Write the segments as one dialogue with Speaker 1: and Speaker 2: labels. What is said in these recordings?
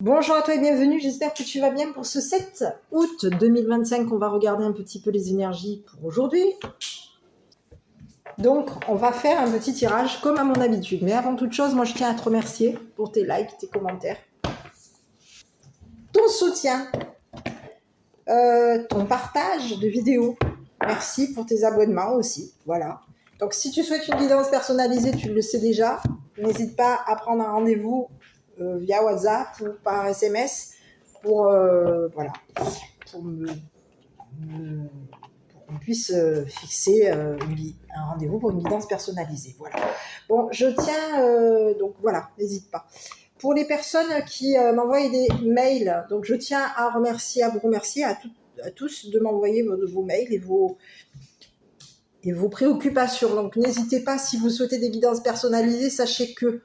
Speaker 1: Bonjour à toi et bienvenue, j'espère que tu vas bien pour ce 7 août 2025. On va regarder un petit peu les énergies pour aujourd'hui. Donc, on va faire un petit tirage comme à mon habitude. Mais avant toute chose, moi je tiens à te remercier pour tes likes, tes commentaires, ton soutien, ton partage de vidéos. Merci pour tes abonnements aussi. Voilà. Donc, si tu souhaites une guidance personnalisée, tu le sais déjà. N'hésite pas à prendre un rendez-vous via WhatsApp ou par SMS pour, voilà, pour qu'on puisse fixer un rendez-vous pour une guidance personnalisée. Voilà. Bon, je tiens, donc voilà, n'hésite pas. Pour les personnes qui m'envoient des mails, donc je tiens à vous remercier à tous de m'envoyer vos mails et vos préoccupations. Donc n'hésitez pas, si vous souhaitez des guidances personnalisées, sachez que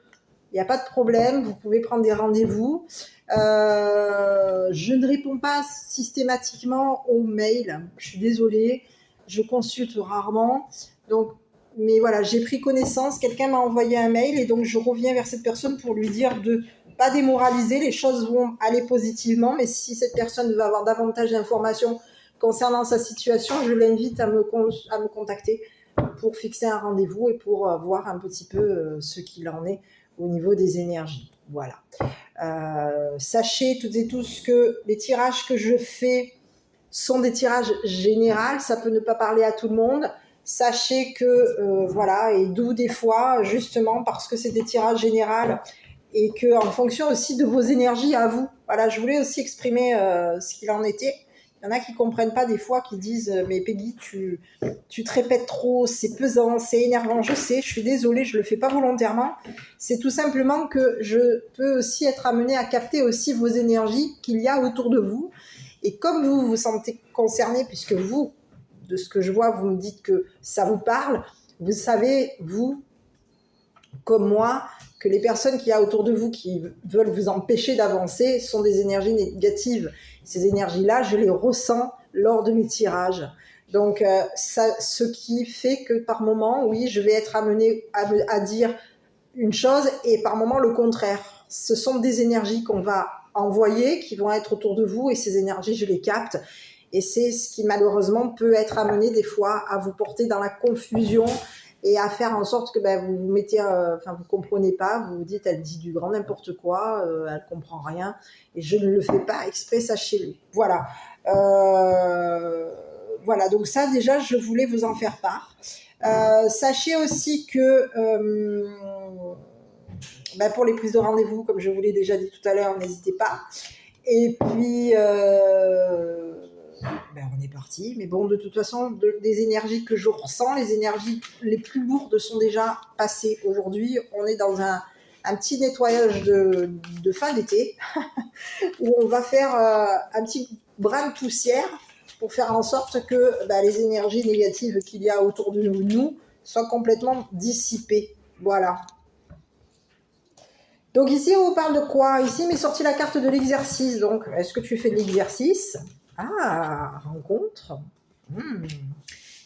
Speaker 1: il n'y a pas de problème, vous pouvez prendre des rendez-vous. Je ne réponds pas systématiquement aux mails, je suis désolée, je consulte rarement. Donc, mais voilà, j'ai pris connaissance, quelqu'un m'a envoyé un mail et donc je reviens vers cette personne pour lui dire de pas démoraliser, les choses vont aller positivement, mais si cette personne veut avoir davantage d'informations concernant sa situation, je l'invite à me contacter pour fixer un rendez-vous et pour voir un petit peu ce qu'il en est au niveau des énergies. Voilà. Sachez toutes et tous que les tirages que je fais sont des tirages généraux, ça peut ne pas parler à tout le monde. Sachez que, voilà, et d'où des fois, justement, parce que c'est des tirages généraux et que en fonction aussi de vos énergies à vous. Voilà, je voulais aussi exprimer ce qu'il en était. Il y en a qui comprennent pas des fois, qui disent mais Peggy, tu te répètes trop, c'est pesant, c'est énervant. Je sais, je suis désolée, je le fais pas volontairement. C'est tout simplement que je peux aussi être amenée à capter aussi vos énergies qu'il y a autour de vous. Et comme vous vous sentez concerné, puisque vous, de ce que je vois, vous me dites que ça vous parle, vous savez, vous, comme moi, que les personnes qu'il y a autour de vous qui veulent vous empêcher d'avancer sont des énergies négatives. Ces énergies-là, je les ressens lors de mes tirages. Donc, ce qui fait que par moment, oui, je vais être amenée à dire une chose et par moment le contraire. Ce sont des énergies qu'on va envoyer, qui vont être autour de vous et ces énergies, je les capte. Et c'est ce qui malheureusement peut être amené des fois à vous porter dans la confusion et à faire en sorte que vous vous mettez, vous comprenez pas, vous vous dites elle dit du grand n'importe quoi, elle comprend rien et je ne le fais pas exprès, sachez-le. Voilà. Voilà, donc ça déjà je voulais vous en faire part. Sachez aussi que pour les prises de rendez-vous, comme je vous l'ai déjà dit tout à l'heure, n'hésitez pas. Et puis on est parti. Mais bon, de toute façon, des énergies que je ressens, les énergies les plus lourdes sont déjà passées. Aujourd'hui, on est dans un petit nettoyage de fin d'été où on va faire un petit brin de poussière pour faire en sorte que les énergies négatives qu'il y a autour de nous soient complètement dissipées. Voilà. Donc ici, on vous parle de quoi? Ici, m'est sorti la carte de l'exercice. Donc, est-ce que tu fais de l'exercice? Ah, rencontre.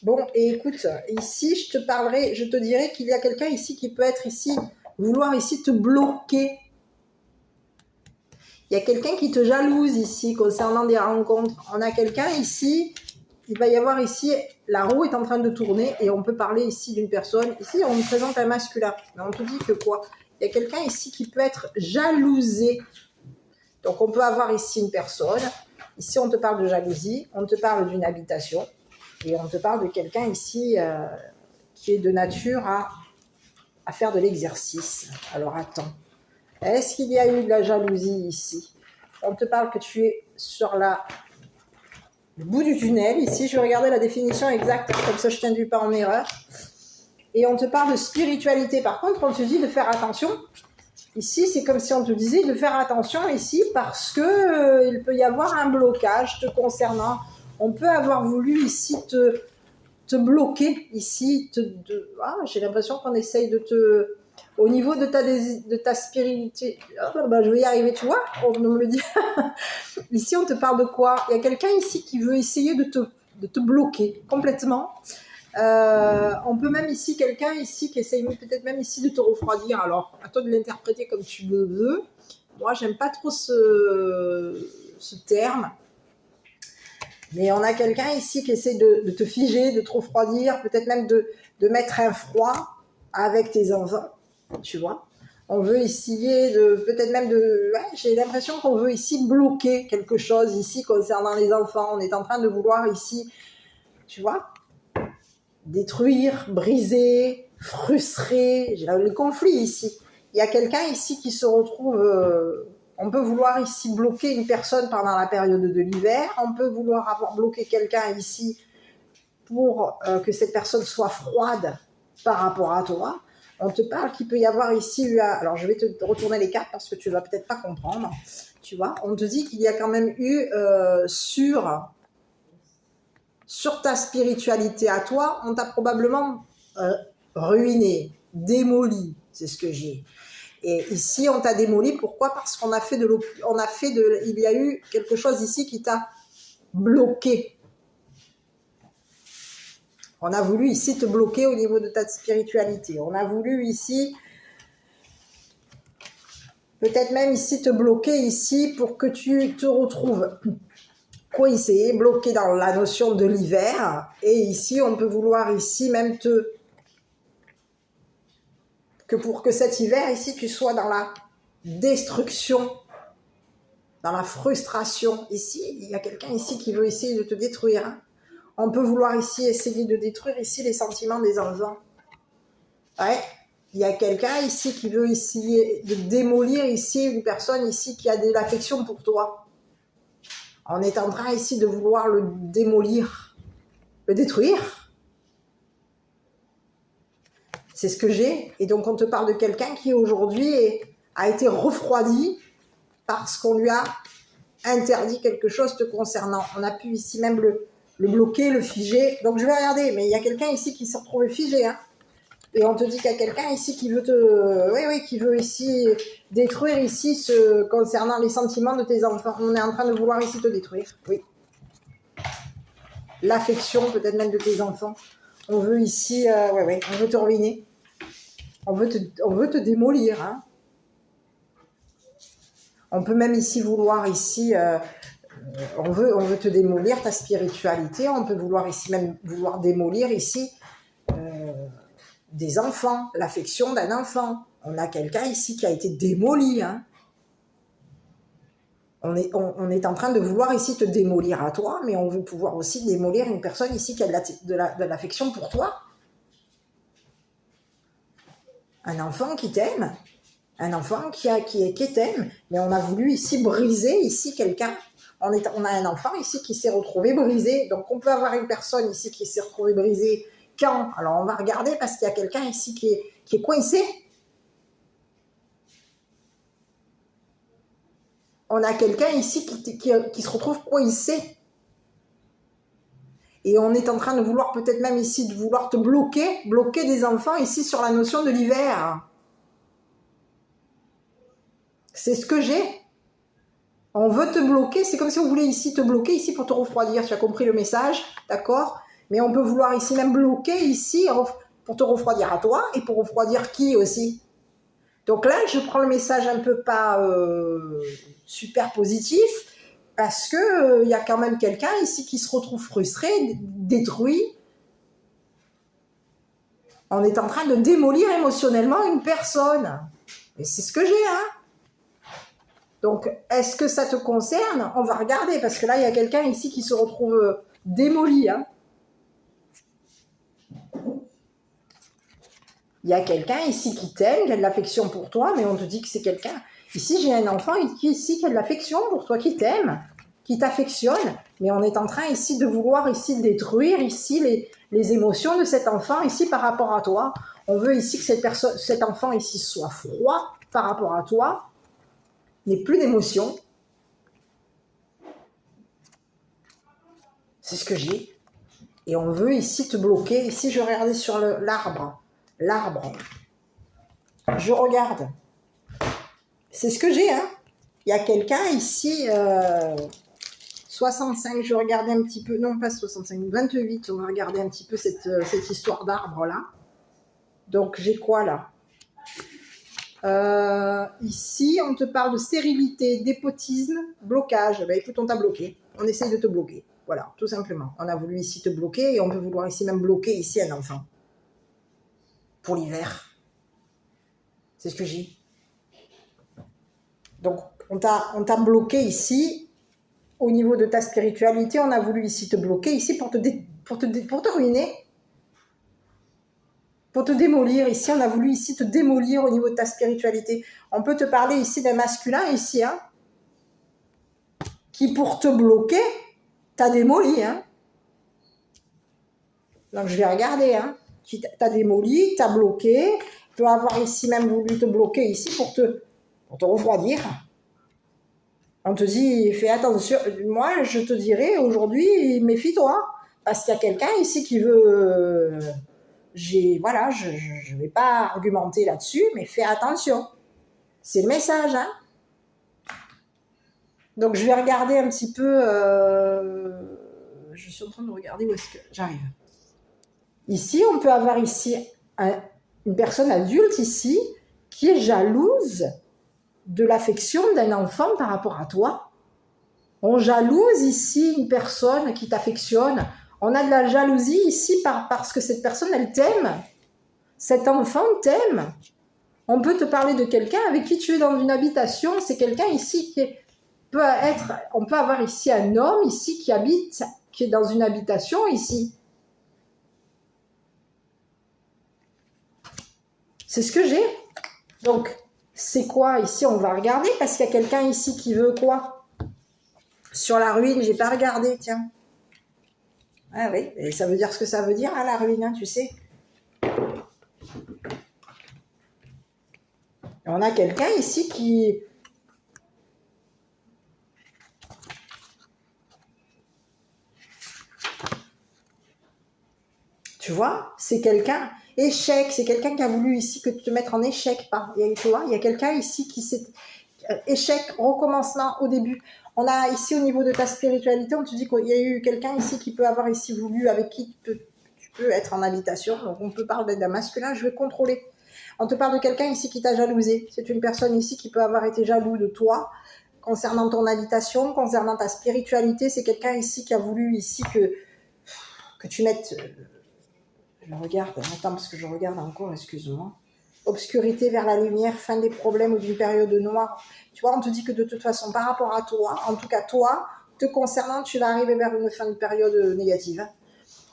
Speaker 1: Bon, et écoute, ici, je te dirais qu'il y a quelqu'un ici qui peut être ici, vouloir ici te bloquer. Il y a quelqu'un qui te jalouse ici concernant des rencontres. On a quelqu'un ici, il va y avoir ici, la roue est en train de tourner et on peut parler ici d'une personne. Ici, on nous présente un masculin. Mais on te dit que quoi? Il y a quelqu'un ici qui peut être jalousé. Donc, on peut avoir ici une personne. Ici, on te parle de jalousie. On te parle d'une habitation. Et on te parle de quelqu'un ici qui est de nature à faire de l'exercice. Alors, attends. Est-ce qu'il y a eu de la jalousie ici? On te parle que tu es sur le bout du tunnel. Ici, je vais regarder la définition exacte. Comme ça, je ne t'induis pas en erreur. Et on te parle de spiritualité. Par contre, on te dit de faire attention. Ici, c'est comme si on te disait de faire attention ici parce que il peut y avoir un blocage te concernant. On peut avoir voulu ici te bloquer ici. J'ai l'impression qu'on essaye de te... Au niveau de ta spiritualité, je vais y arriver, tu vois, on me le dit. Ici, on te parle de quoi? Il y a quelqu'un ici qui veut essayer de te bloquer complètement. On peut même ici, quelqu'un ici qui essaye peut-être même ici de te refroidir. Alors, à toi de l'interpréter comme tu le veux. Moi, j'aime pas trop ce terme. Mais on a quelqu'un ici qui essaie de te figer, de te refroidir, peut-être même de mettre un froid avec tes enfants, tu vois. On veut essayer peut-être même ouais, j'ai l'impression qu'on veut ici bloquer quelque chose ici concernant les enfants. On est en train de vouloir ici, tu vois, détruire, briser, frustrer. J'ai le conflit ici. Il y a quelqu'un ici qui se retrouve... on peut vouloir ici bloquer une personne pendant la période de l'hiver. On peut vouloir avoir bloqué quelqu'un ici pour que cette personne soit froide par rapport à toi. On te parle qu'il peut y avoir ici... Alors, je vais te retourner les cartes parce que tu ne vas peut-être pas comprendre. Tu vois, on te dit qu'il y a quand même eu sur ta spiritualité à toi, on t'a probablement ruiné, démoli. C'est ce que j'ai. Et ici, on t'a démoli. Pourquoi? Parce qu'on a fait il y a eu quelque chose ici qui t'a bloqué. On a voulu ici te bloquer au niveau de ta spiritualité. On a voulu ici, peut-être même ici te bloquer ici pour que tu te retrouves coincé, bloqué dans la notion de l'hiver. Et ici, on peut vouloir ici même que pour que cet hiver ici, tu sois dans la destruction, dans la frustration. Ici, il y a quelqu'un ici qui veut essayer de te détruire. Hein. On peut vouloir ici essayer de détruire ici les sentiments des enfants. Ouais. Il y a quelqu'un ici qui veut essayer de démolir ici une personne ici qui a de l'affection pour toi. On est en train ici de vouloir le démolir, le détruire. C'est ce que j'ai. Et donc on te parle de quelqu'un qui aujourd'hui a été refroidi parce qu'on lui a interdit quelque chose te concernant. On a pu ici même le bloquer, le figer. Donc je vais regarder, mais il y a quelqu'un ici qui s'est retrouvé figé. Hein. Et on te dit qu'il y a quelqu'un ici qui veut qui veut ici détruire ici concernant les sentiments de tes enfants. On est en train de vouloir ici te détruire. Oui. L'affection peut-être même de tes enfants. On veut ici, on veut te ruiner. On veut te démolir. Hein. On peut même ici vouloir ici... on veut te démolir ta spiritualité, on peut vouloir ici même démolir ici des enfants, l'affection d'un enfant. On a quelqu'un ici qui a été démoli. Hein. On est en train de vouloir ici te démolir à toi, mais on veut pouvoir aussi démolir une personne ici qui a de l'affection pour toi. Un enfant qui t'aime, un enfant qui t'aime, mais on a voulu ici briser ici quelqu'un. On a un enfant ici qui s'est retrouvé brisé. Donc, on peut avoir une personne ici qui s'est retrouvée brisée. Quand? Alors, on va regarder parce qu'il y a quelqu'un ici qui est coincé. On a quelqu'un ici qui se retrouve coincé. Et on est en train de vouloir peut-être même ici, de vouloir te bloquer des enfants ici sur la notion de l'hiver. C'est ce que j'ai. On veut te bloquer, c'est comme si on voulait ici te bloquer ici pour te refroidir. Tu as compris le message, d'accord? Mais on peut vouloir ici même bloquer ici pour te refroidir à toi et pour refroidir qui aussi? Donc là, je prends le message un peu pas super positif parce que y a quand même quelqu'un ici qui se retrouve frustré, détruit. On est en train de démolir émotionnellement une personne. Et c'est ce que j'ai, hein? Donc, est-ce que ça te concerne? On va regarder, parce que là, il y a quelqu'un ici qui se retrouve démoli. Hein. Il y a quelqu'un ici qui t'aime, qui a de l'affection pour toi, mais on te dit que c'est quelqu'un... Ici, j'ai un enfant ici qui a de l'affection pour toi, qui t'aime, qui t'affectionne, mais on est en train ici de vouloir ici détruire ici les émotions de cet enfant ici par rapport à toi. On veut ici que cet enfant ici soit froid par rapport à toi, n'ait plus d'émotion. C'est ce que j'ai. Et on veut ici te bloquer. Ici, je regardais sur l'arbre. L'arbre. Je regarde. C'est ce que j'ai, hein. Il y a quelqu'un ici, 65, je regardais un petit peu, non pas 65, 28, on va regarder un petit peu cette histoire d'arbre-là. Donc, j'ai quoi, là? Ici, on te parle de stérilité, dépotisme, blocage. Ben, écoute, on t'a bloqué. On essaye de te bloquer. Voilà, tout simplement. On a voulu ici te bloquer et on peut vouloir ici même bloquer ici un enfant. Pour l'hiver. C'est ce que j'ai. Donc, on t'a bloqué ici. Au niveau de ta spiritualité, on a voulu ici te bloquer ici pour te ruiner. Pour te démolir, ici, on a voulu ici te démolir au niveau de ta spiritualité. On peut te parler ici d'un masculin, ici, hein, qui pour te bloquer, t'a démoli, hein. Donc je vais regarder, hein, qui t'a démoli, t'a bloqué, peut avoir ici même voulu te bloquer ici pour te refroidir. On te dit, fais attention, moi je te dirais aujourd'hui, méfie-toi, parce qu'il y a quelqu'un ici qui veut... Voilà, je ne vais pas argumenter là-dessus, mais fais attention. C'est le message, hein. Donc je vais regarder un petit peu... je suis en train de regarder où est-ce que j'arrive. Ici, on peut avoir ici une personne adulte ici qui est jalouse de l'affection d'un enfant par rapport à toi. On jalouse ici une personne qui t'affectionne. On a de la jalousie ici parce que cette personne, elle t'aime. Cet enfant t'aime. On peut te parler de quelqu'un avec qui tu es dans une habitation. C'est quelqu'un ici on peut avoir ici un homme ici qui est dans une habitation ici. C'est ce que j'ai. Donc, c'est quoi ici? On va regarder parce qu'il y a quelqu'un ici qui veut quoi? Sur la ruine, j'ai pas regardé, tiens. Ah oui, et ça veut dire ce que ça veut dire, hein, la ruine, hein, tu sais. On a quelqu'un ici qui... Tu vois, c'est quelqu'un... Échec, c'est quelqu'un qui a voulu ici que tu te mettes en échec. Tu vois, il y a quelqu'un ici qui s'est... Échec, recommencement au début. On a ici au niveau de ta spiritualité, on te dit qu'il y a eu quelqu'un ici qui peut avoir ici voulu, avec qui tu peux être en habitation. Donc on peut parler d'un masculin, je vais contrôler. On te parle de quelqu'un ici qui t'a jalousé. C'est une personne ici qui peut avoir été jaloux de toi concernant ton habitation, concernant ta spiritualité. C'est quelqu'un ici qui a voulu ici que tu mettes... Je regarde, attends parce que je regarde encore, excuse-moi. Obscurité vers la lumière, fin des problèmes ou d'une période noire. Tu vois, on te dit que de toute façon, par rapport à toi, en tout cas toi, te concernant, tu vas arriver vers une fin de période négative.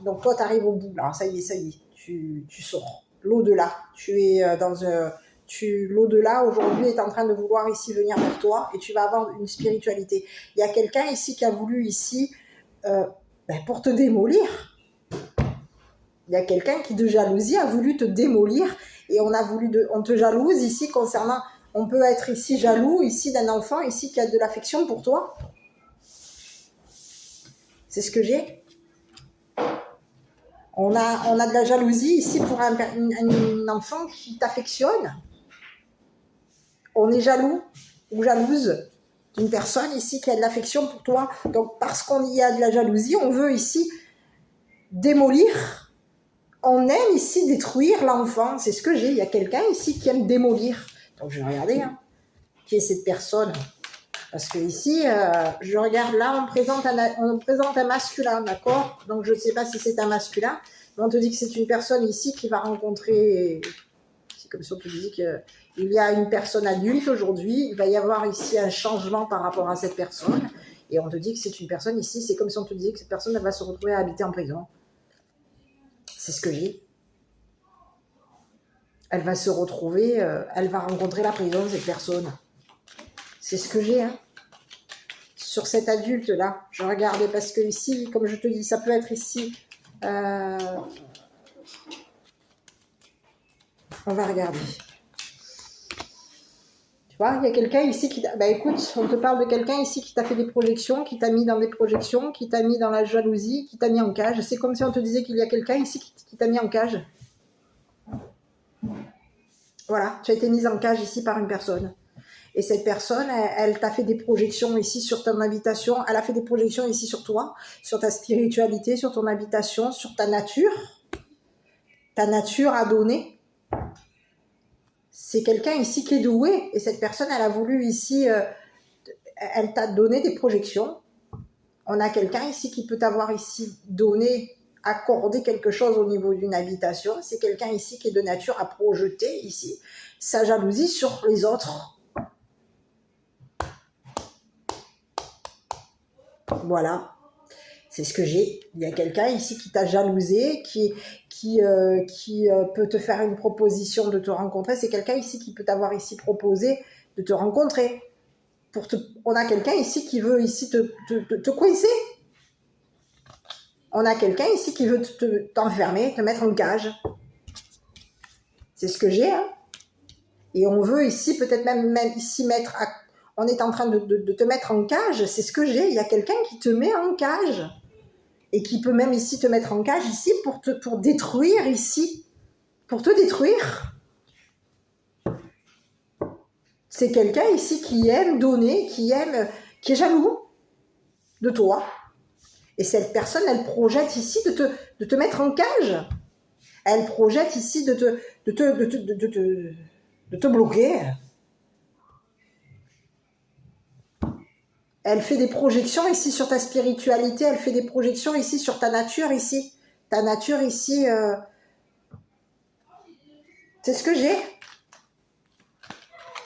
Speaker 1: Donc toi, tu arrives au bout, là, ça y est, tu sors. L'au-delà, tu es l'au-delà aujourd'hui est en train de vouloir ici venir vers toi et tu vas avoir une spiritualité. Il y a quelqu'un ici qui a voulu ici, pour te démolir. Il y a quelqu'un qui de jalousie a voulu te démolir et on te jalouse ici concernant, on peut être ici jaloux ici d'un enfant ici qui a de l'affection pour toi. C'est ce que j'ai. On a de la jalousie ici pour un enfant qui t'affectionne. On est jaloux ou jalouse d'une personne ici qui a de l'affection pour toi. Donc parce qu'on y a de la jalousie, on veut ici démolir. On aime ici détruire l'enfant, c'est ce que j'ai. Il y a quelqu'un ici qui aime démolir. Donc je vais regarder, hein, qui est cette personne. Parce que ici, je regarde là, on présente un masculin, d'accord? Donc je ne sais pas si c'est un masculin, mais on te dit que c'est une personne ici qui va rencontrer... C'est comme si on te disait qu'il y a une personne adulte aujourd'hui, il va y avoir ici un changement par rapport à cette personne. Et on te dit que c'est une personne ici, c'est comme si on te disait que cette personne elle va se retrouver à habiter en prison. C'est ce que j'ai. Elle va se retrouver, elle va rencontrer la prison, cette personne. C'est ce que j'ai, hein. Sur cet adulte-là, je regardais parce que ici, comme je te dis, ça peut être ici. On va regarder. Tu vois, il y a quelqu'un ici qui... Bah écoute, on te parle de quelqu'un ici qui t'a fait des projections, qui t'a mis dans des projections, qui t'a mis dans la jalousie, qui t'a mis en cage. C'est comme si on te disait qu'il y a quelqu'un ici qui t'a mis en cage. Voilà, tu as été mise en cage ici par une personne. Et cette personne, elle t'a fait des projections ici sur ton habitation, elle a fait des projections ici sur toi, sur ta spiritualité, sur ton habitation, sur ta nature. Ta nature à donner. c'est quelqu'un ici qui est doué, et cette personne, elle a voulu ici, elle t'a donné des projections. On a quelqu'un ici qui peut t'avoir ici donné, accordé quelque chose au niveau d'une habitation. C'est quelqu'un ici qui est de nature à projeter ici sa jalousie sur les autres. Voilà. C'est ce que j'ai. Il y a quelqu'un ici qui t'a jalousé, qui peut te faire une proposition de te rencontrer. C'est quelqu'un ici qui peut t'avoir ici proposé de te rencontrer. On a quelqu'un ici qui veut ici te coincer. On a quelqu'un ici qui veut t'enfermer, te mettre en cage. C'est ce que j'ai. Hein. Et on veut ici peut-être même ici mettre... on est en train de te mettre en cage. C'est ce que j'ai. Il y a quelqu'un qui te met en cage. Et qui peut même ici te mettre en cage ici pour détruire ici. Pour te détruire. C'est quelqu'un ici qui aime donner, qui est jaloux de toi. Et cette personne, elle projette ici de te mettre en cage. Elle projette ici de te bloquer. Elle fait des projections ici sur ta spiritualité, elle fait des projections ici sur ta nature ici. Ta nature ici, c'est ce que j'ai.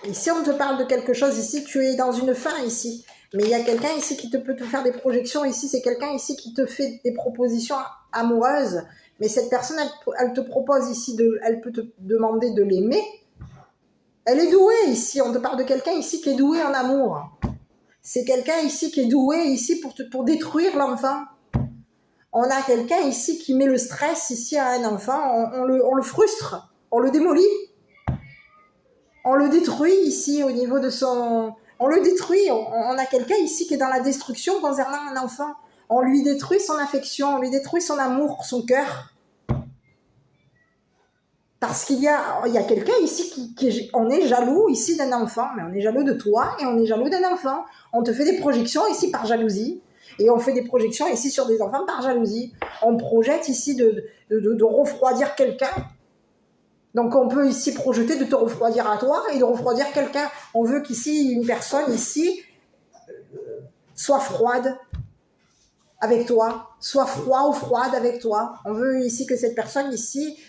Speaker 1: Ici, on te parle de quelque chose ici, tu es dans une fin ici. Mais il y a quelqu'un ici qui peut te faire des projections ici, c'est quelqu'un ici qui te fait des propositions amoureuses. Mais cette personne, elle te propose ici, elle peut te demander de l'aimer. Elle est douée ici, on te parle de quelqu'un ici qui est doué en amour. C'est quelqu'un ici qui est doué ici pour détruire l'enfant. On a quelqu'un ici qui met le stress ici à un enfant, on le frustre, on le démolit. On le détruit ici au niveau de son... On le détruit, on a quelqu'un ici qui est dans la destruction concernant un enfant. On lui détruit son affection, on lui détruit son amour, son cœur. Parce qu'il y a quelqu'un ici on est jaloux ici d'un enfant, mais on est jaloux de toi et on est jaloux d'un enfant. On te fait des projections ici par jalousie et on fait des projections ici sur des enfants par jalousie. On projette ici de refroidir quelqu'un. Donc on peut ici projeter de te refroidir à toi et de refroidir quelqu'un. On veut qu'ici, une personne ici soit froide avec toi, soit froid ou froide avec toi. On veut ici que cette personne ici...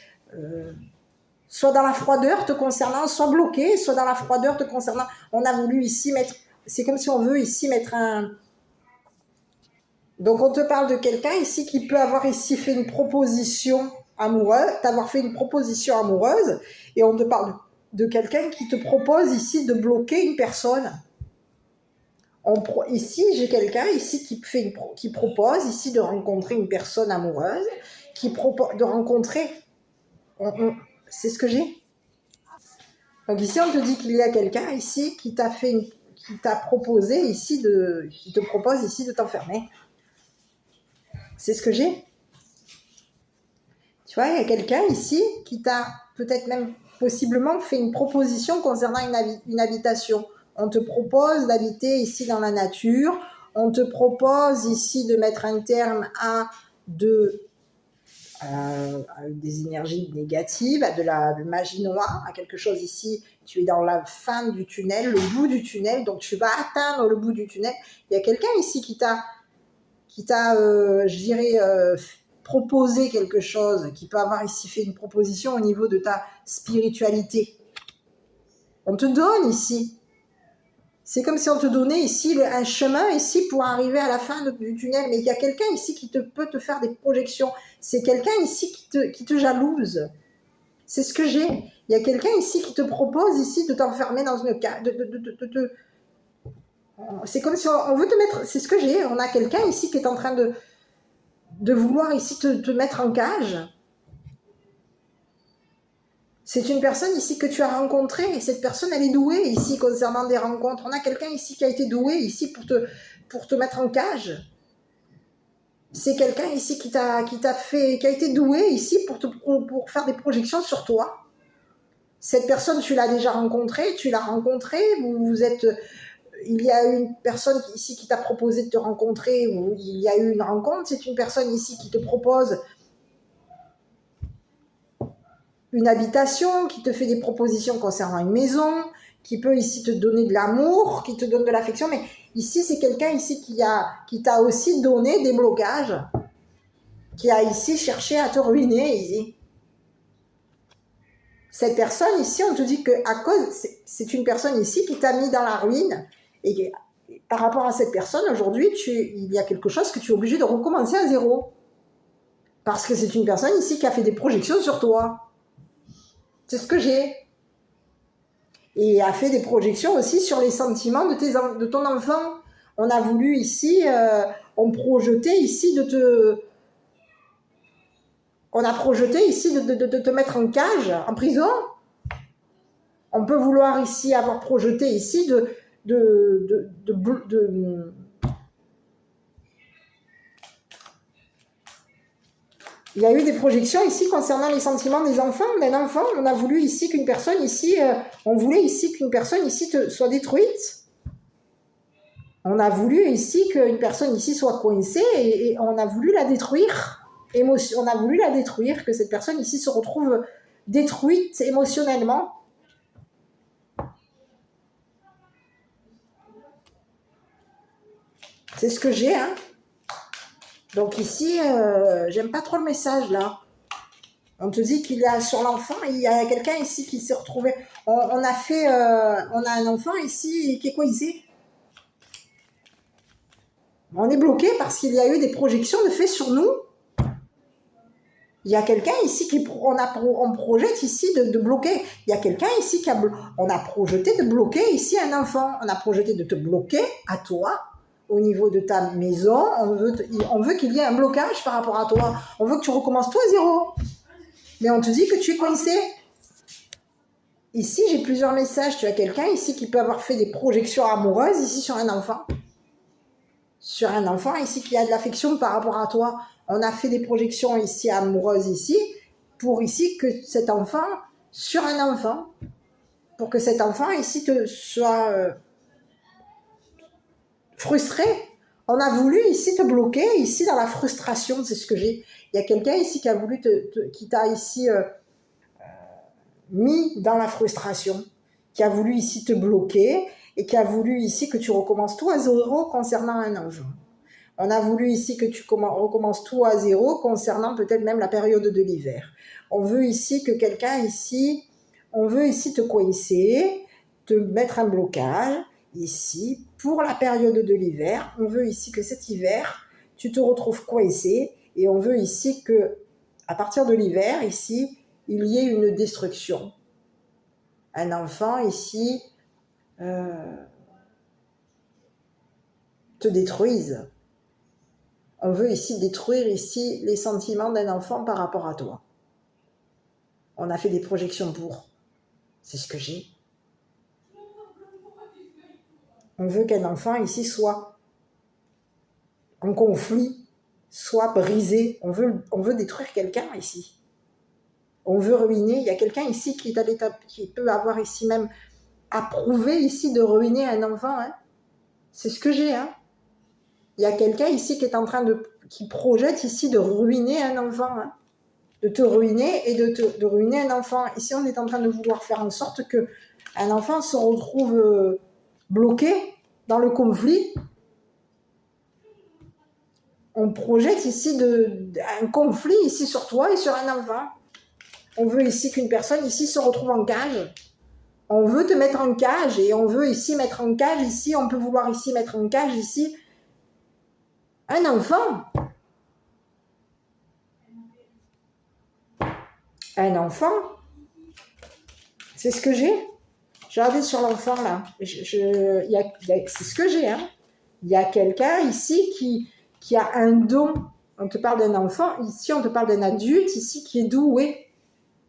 Speaker 1: soit dans la froideur te concernant, soit bloqué, soit dans la froideur te concernant. On a voulu ici mettre... C'est comme si on veut ici mettre un... Donc on te parle de quelqu'un ici qui peut avoir ici fait une proposition amoureuse, t'avoir fait une proposition amoureuse, et on te parle de quelqu'un qui te propose ici de bloquer une personne. Ici, j'ai quelqu'un ici qui propose ici de rencontrer une personne amoureuse, qui propose de rencontrer... C'est ce que j'ai. Donc ici, on te dit qu'il y a quelqu'un ici qui t'a proposé ici qui te propose ici de t'enfermer. C'est ce que j'ai. Tu vois, il y a quelqu'un ici qui t'a peut-être même possiblement fait une proposition concernant une habitation. On te propose d'habiter ici dans la nature. On te propose ici de mettre un terme à des énergies négatives, à de la magie noire, à quelque chose ici, tu es dans la fin du tunnel, le bout du tunnel, donc tu vas atteindre le bout du tunnel. Il y a quelqu'un ici qui t'a je dirais, proposé quelque chose, qui peut avoir ici fait une proposition au niveau de ta spiritualité. On te donne ici. C'est comme si on te donnait ici un chemin ici pour arriver à la fin du tunnel. Mais il y a quelqu'un ici qui peut te faire des projections. C'est quelqu'un ici qui te jalouse. C'est ce que j'ai. Il y a quelqu'un ici qui te propose ici de t'enfermer dans une cage. C'est comme si on veut te mettre... C'est ce que j'ai. On a quelqu'un ici qui est en train de vouloir ici te mettre en cage. C'est une personne ici que tu as rencontrée et cette personne, elle est douée ici concernant des rencontres. On a quelqu'un ici qui a été doué ici pour te mettre en cage. C'est quelqu'un ici qui a été doué ici pour faire des projections sur toi. Cette personne, tu l'as déjà rencontrée, il y a une personne ici qui t'a proposé de te rencontrer, ou il y a eu une rencontre, c'est une personne ici qui te propose une habitation, qui te fait des propositions concernant une maison, qui peut ici te donner de l'amour, qui te donne de l'affection, mais ici c'est quelqu'un ici qui t'a aussi donné des blocages, qui a ici cherché à te ruiner ici. Cette personne ici, on te dit que à cause, c'est une personne ici qui t'a mis dans la ruine, et par rapport à cette personne aujourd'hui, il y a quelque chose que tu es obligé de recommencer à zéro, parce que c'est une personne ici qui a fait des projections sur toi. C'est ce que j'ai. Et a fait des projections aussi sur les sentiments de ton enfant. On a voulu ici, on projetait ici on a projeté ici de te mettre en cage, en prison. On peut vouloir ici avoir projeté ici il y a eu des projections ici concernant les sentiments des enfants, d'un enfant. On a voulu ici qu'une personne ici, on voulait ici qu'une personne ici soit détruite. On a voulu ici qu'une personne ici soit coincée et on a voulu la détruire. On a voulu la détruire, que cette personne ici se retrouve détruite émotionnellement. C'est ce que j'ai, hein. Donc ici, j'aime pas trop le message, là. On te dit qu'il y a sur l'enfant, il y a quelqu'un ici qui s'est retrouvé. On a un enfant ici qui est coincé. On est bloqué parce qu'il y a eu des projections de fait sur nous. Il y a quelqu'un ici on projette ici de bloquer. Il y a quelqu'un ici on a projeté de bloquer ici un enfant. On a projeté de te bloquer à toi au niveau de ta maison. On veut qu'il y ait un blocage par rapport à toi. On veut que tu recommences tout à zéro. Mais on te dit que tu es coincé. Ici, j'ai plusieurs messages. Tu as quelqu'un ici qui peut avoir fait des projections amoureuses ici sur un enfant. Sur un enfant ici qui a de l'affection par rapport à toi. On a fait des projections ici amoureuses ici pour ici que cet enfant, sur un enfant, pour que cet enfant ici te soit frustré. On a voulu ici te bloquer ici dans la frustration, c'est ce que j'ai. Il y a quelqu'un ici qui a voulu qui t'a ici mis dans la frustration, qui a voulu ici te bloquer et qui a voulu ici que tu recommences tout à zéro concernant un enfant. On a voulu ici que tu recommences tout à zéro concernant peut-être même la période de l'hiver. On veut ici que quelqu'un ici, on veut ici te coincer, te mettre un blocage ici pour la période de l'hiver. On veut ici que cet hiver, tu te retrouves coincé et on veut ici que à partir de l'hiver ici, il y ait une destruction. Un enfant ici te détruise. On veut ici détruire ici les sentiments d'un enfant par rapport à toi. On a fait des projections pour. C'est ce que j'ai. On veut qu'un enfant ici soit en conflit, soit brisé. On veut détruire quelqu'un ici. On veut ruiner. Il y a quelqu'un ici qui peut avoir ici même approuvé ici de ruiner un enfant. Hein. C'est ce que j'ai. Hein. Il y a quelqu'un ici qui projette ici de ruiner un enfant. Hein. De te ruiner et de ruiner un enfant. Ici, on est en train de vouloir faire en sorte que un enfant se retrouve bloqué dans le conflit. On projette ici un conflit ici sur toi et sur un enfant. On veut ici qu'une personne ici se retrouve en cage. On veut te mettre en cage et on veut ici mettre en cage ici. On peut vouloir ici mettre en cage ici un enfant. Un enfant. C'est ce que j'ai. J'ai regardé sur l'enfant là. C'est ce que j'ai. Hein. Il y a quelqu'un ici qui a un don. On te parle d'un enfant. Ici, on te parle d'un adulte ici qui est doué.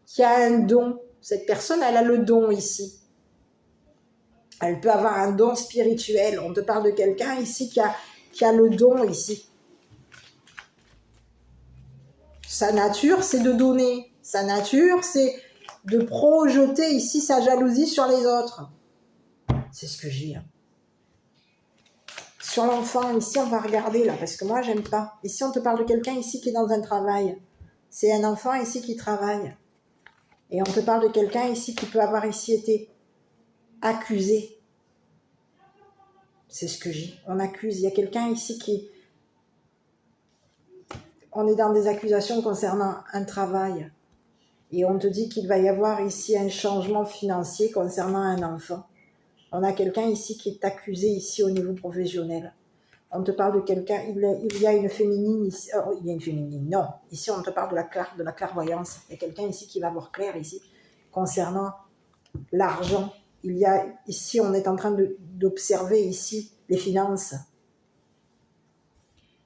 Speaker 1: Qui a un don. Cette personne, elle a le don ici. Elle peut avoir un don spirituel. On te parle de quelqu'un ici qui a le don ici. Sa nature, c'est de donner. Sa nature, c'est de projeter ici sa jalousie sur les autres. C'est ce que j'ai. Hein. Sur l'enfant, ici, on va regarder là, parce que moi, j'aime pas. Ici, on te parle de quelqu'un ici qui est dans un travail. C'est un enfant ici qui travaille. Et on te parle de quelqu'un ici qui peut avoir ici été accusé. C'est ce que j'ai. On accuse. Il y a quelqu'un ici qui... On est dans des accusations concernant un travail. Et on te dit qu'il va y avoir ici un changement financier concernant un enfant. On a quelqu'un ici qui est accusé ici au niveau professionnel. On te parle de quelqu'un, il y a une féminine ici, il y a une féminine, non. Ici, on te parle de la clairvoyance. Il y a quelqu'un ici qui va voir clair ici concernant l'argent. Il y a ici, on est en train d'observer ici les finances.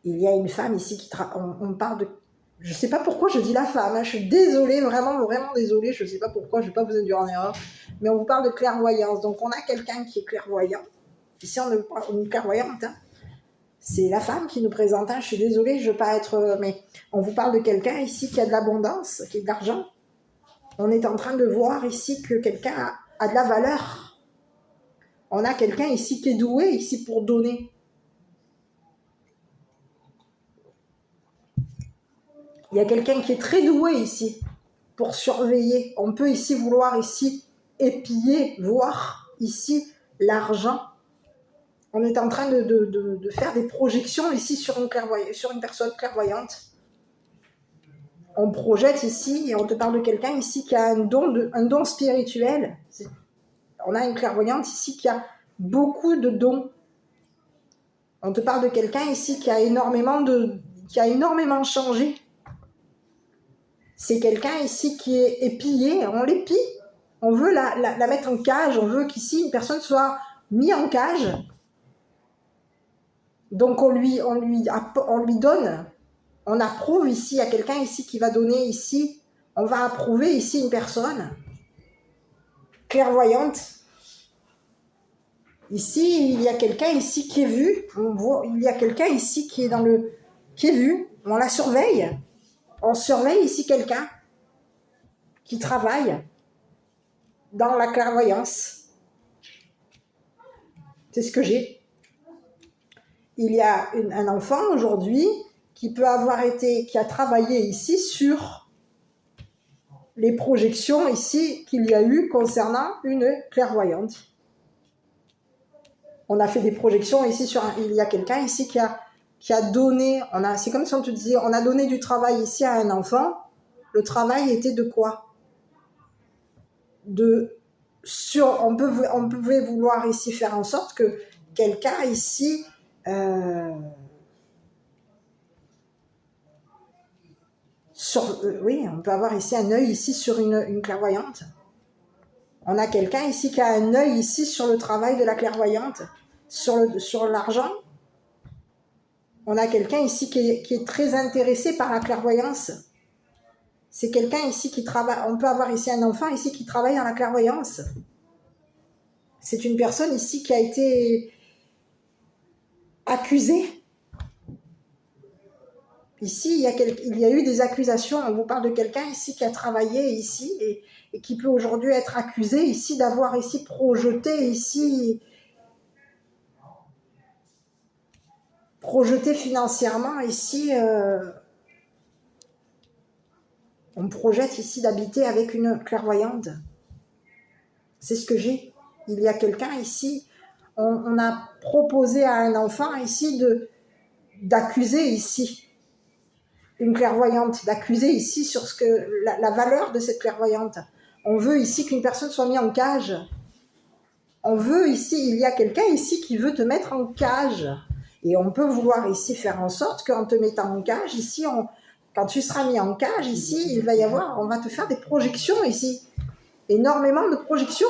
Speaker 1: Il y a une femme ici qui on parle de... Je ne sais pas pourquoi je dis la femme, hein, je suis désolée, vraiment, vraiment désolée, je ne sais pas pourquoi, je ne vais pas vous induire en erreur, mais on vous parle de clairvoyance. Donc on a quelqu'un qui est clairvoyant. Ici, on est clairvoyante, hein. C'est la femme qui nous présente, hein. Je suis désolée, je ne veux pas être... mais on vous parle de quelqu'un ici qui a de l'abondance, qui a de l'argent. On est en train de voir ici que quelqu'un a de la valeur. On a quelqu'un ici qui est doué ici pour donner. Il y a quelqu'un qui est très doué ici pour surveiller. On peut ici vouloir ici épier, voir ici l'argent. On est en train de faire des projections ici sur une personne clairvoyante. On projette ici et on te parle de quelqu'un ici qui a un don spirituel. On a une clairvoyante ici qui a beaucoup de dons. On te parle de quelqu'un ici qui a énormément changé. C'est quelqu'un ici qui est épillé, on l'épille. On veut la mettre en cage, on veut qu'ici une personne soit mise en cage. Donc on lui donne, on approuve ici, il y a quelqu'un ici qui va donner ici, on va approuver ici une personne clairvoyante. Ici, il y a quelqu'un ici qui est vu, il y a quelqu'un ici qui est vu, on la surveille. On surveille ici quelqu'un qui travaille dans la clairvoyance. C'est ce que j'ai. Il y a un enfant aujourd'hui qui a travaillé ici sur les projections ici qu'il y a eu concernant une clairvoyante. On a fait des projections ici il y a quelqu'un ici qui a donné, c'est comme si on te disait, on a donné du travail ici à un enfant. Le travail était de quoi? On pouvait vouloir ici faire en sorte que quelqu'un ici oui, on peut avoir ici un œil ici sur une clairvoyante. On a quelqu'un ici qui a un œil ici sur le travail de la clairvoyante, sur l'argent. On a quelqu'un ici qui est très intéressé par la clairvoyance. C'est quelqu'un ici qui travaille. On peut avoir ici un enfant ici qui travaille dans la clairvoyance. C'est une personne ici qui a été accusée. Ici, il y a eu des accusations. On vous parle de quelqu'un ici qui a travaillé ici et qui peut aujourd'hui être accusé ici d'avoir ici projeté financièrement ici. On projette ici d'habiter avec une clairvoyante. C'est ce que j'ai. Il y a quelqu'un ici. On a proposé à un enfant ici d'accuser ici une clairvoyante, d'accuser ici sur la valeur de cette clairvoyante. On veut ici qu'une personne soit mise en cage. On veut ici, il y a quelqu'un ici qui veut te mettre en cage. Et on peut vouloir ici faire en sorte qu'en te mettant en cage, ici, quand tu seras mis en cage, ici, on va te faire des projections ici. Énormément de projections.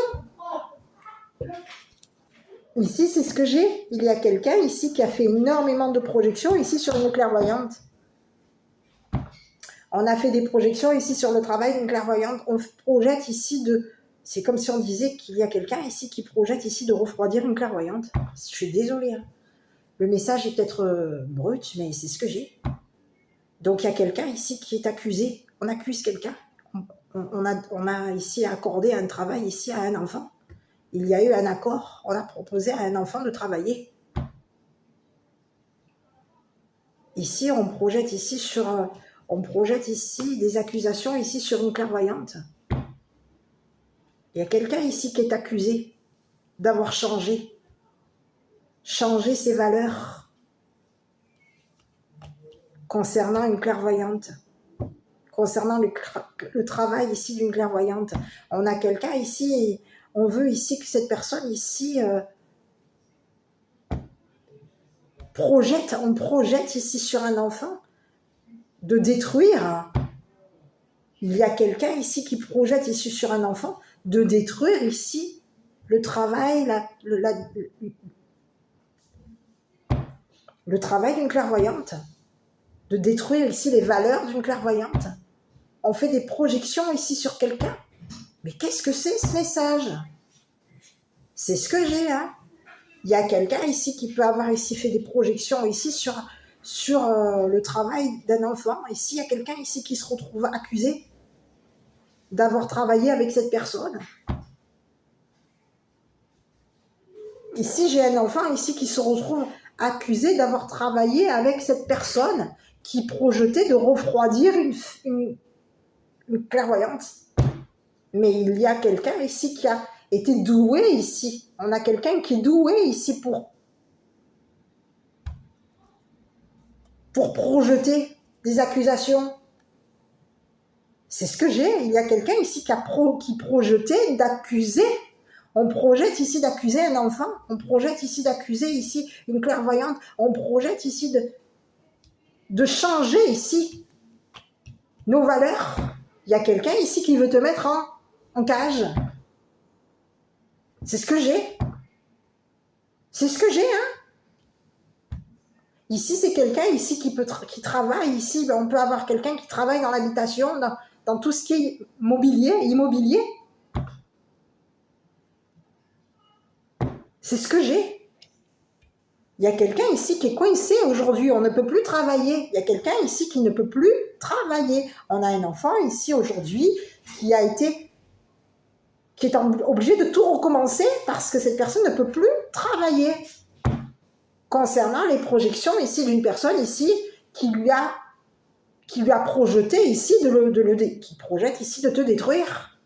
Speaker 1: Ici, c'est ce que j'ai. Il y a quelqu'un ici qui a fait énormément de projections ici sur une clairvoyante. On a fait des projections ici sur le travail d'une clairvoyante. On projette ici c'est comme si on disait qu'il y a quelqu'un ici qui projette ici de refroidir une clairvoyante. Je suis désolée. Hein. Le message est peut-être brut, mais c'est ce que j'ai. Donc il y a quelqu'un ici qui est accusé. On accuse quelqu'un. On a ici accordé un travail ici à un enfant. Il y a eu un accord. On a proposé à un enfant de travailler. Ici, on projette ici des accusations ici sur une clairvoyante. Il y a quelqu'un ici qui est accusé d'avoir changé ses valeurs concernant une clairvoyante, concernant le travail ici d'une clairvoyante. On a quelqu'un ici, et on veut ici que cette personne ici on projette ici sur un enfant de détruire. Il y a quelqu'un ici qui projette ici sur un enfant de détruire ici le travail, le travail d'une clairvoyante, de détruire ici les valeurs d'une clairvoyante. On fait des projections ici sur quelqu'un. Mais qu'est-ce que c'est ce message? C'est ce que j'ai, hein. Il y a quelqu'un ici qui peut avoir ici fait des projections ici sur le travail d'un enfant. Ici, il y a quelqu'un ici qui se retrouve accusé d'avoir travaillé avec cette personne. Ici, j'ai un enfant ici qui se retrouve accusé d'avoir travaillé avec cette personne qui projetait de refroidir une clairvoyante. Mais il y a quelqu'un ici qui a été doué ici. On a quelqu'un qui est doué ici pour projeter des accusations. C'est ce que j'ai. Il y a quelqu'un ici qui projetait d'accuser. On projette ici d'accuser un enfant. On projette ici d'accuser ici une clairvoyante. On projette ici de changer ici nos valeurs. Il y a quelqu'un ici qui veut te mettre en cage. C'est ce que j'ai. C'est ce que j'ai, hein. Ici, c'est quelqu'un ici qui travaille ici. On peut avoir quelqu'un qui travaille dans l'habitation, dans tout ce qui est immobilier. C'est ce que j'ai. Il y a quelqu'un ici qui est coincé aujourd'hui. On ne peut plus travailler. Il y a quelqu'un ici qui ne peut plus travailler. On a un enfant ici aujourd'hui qui est obligé de tout recommencer parce que cette personne ne peut plus travailler. Concernant les projections ici d'une personne ici qui lui a projeté ici qui projette ici de te détruire.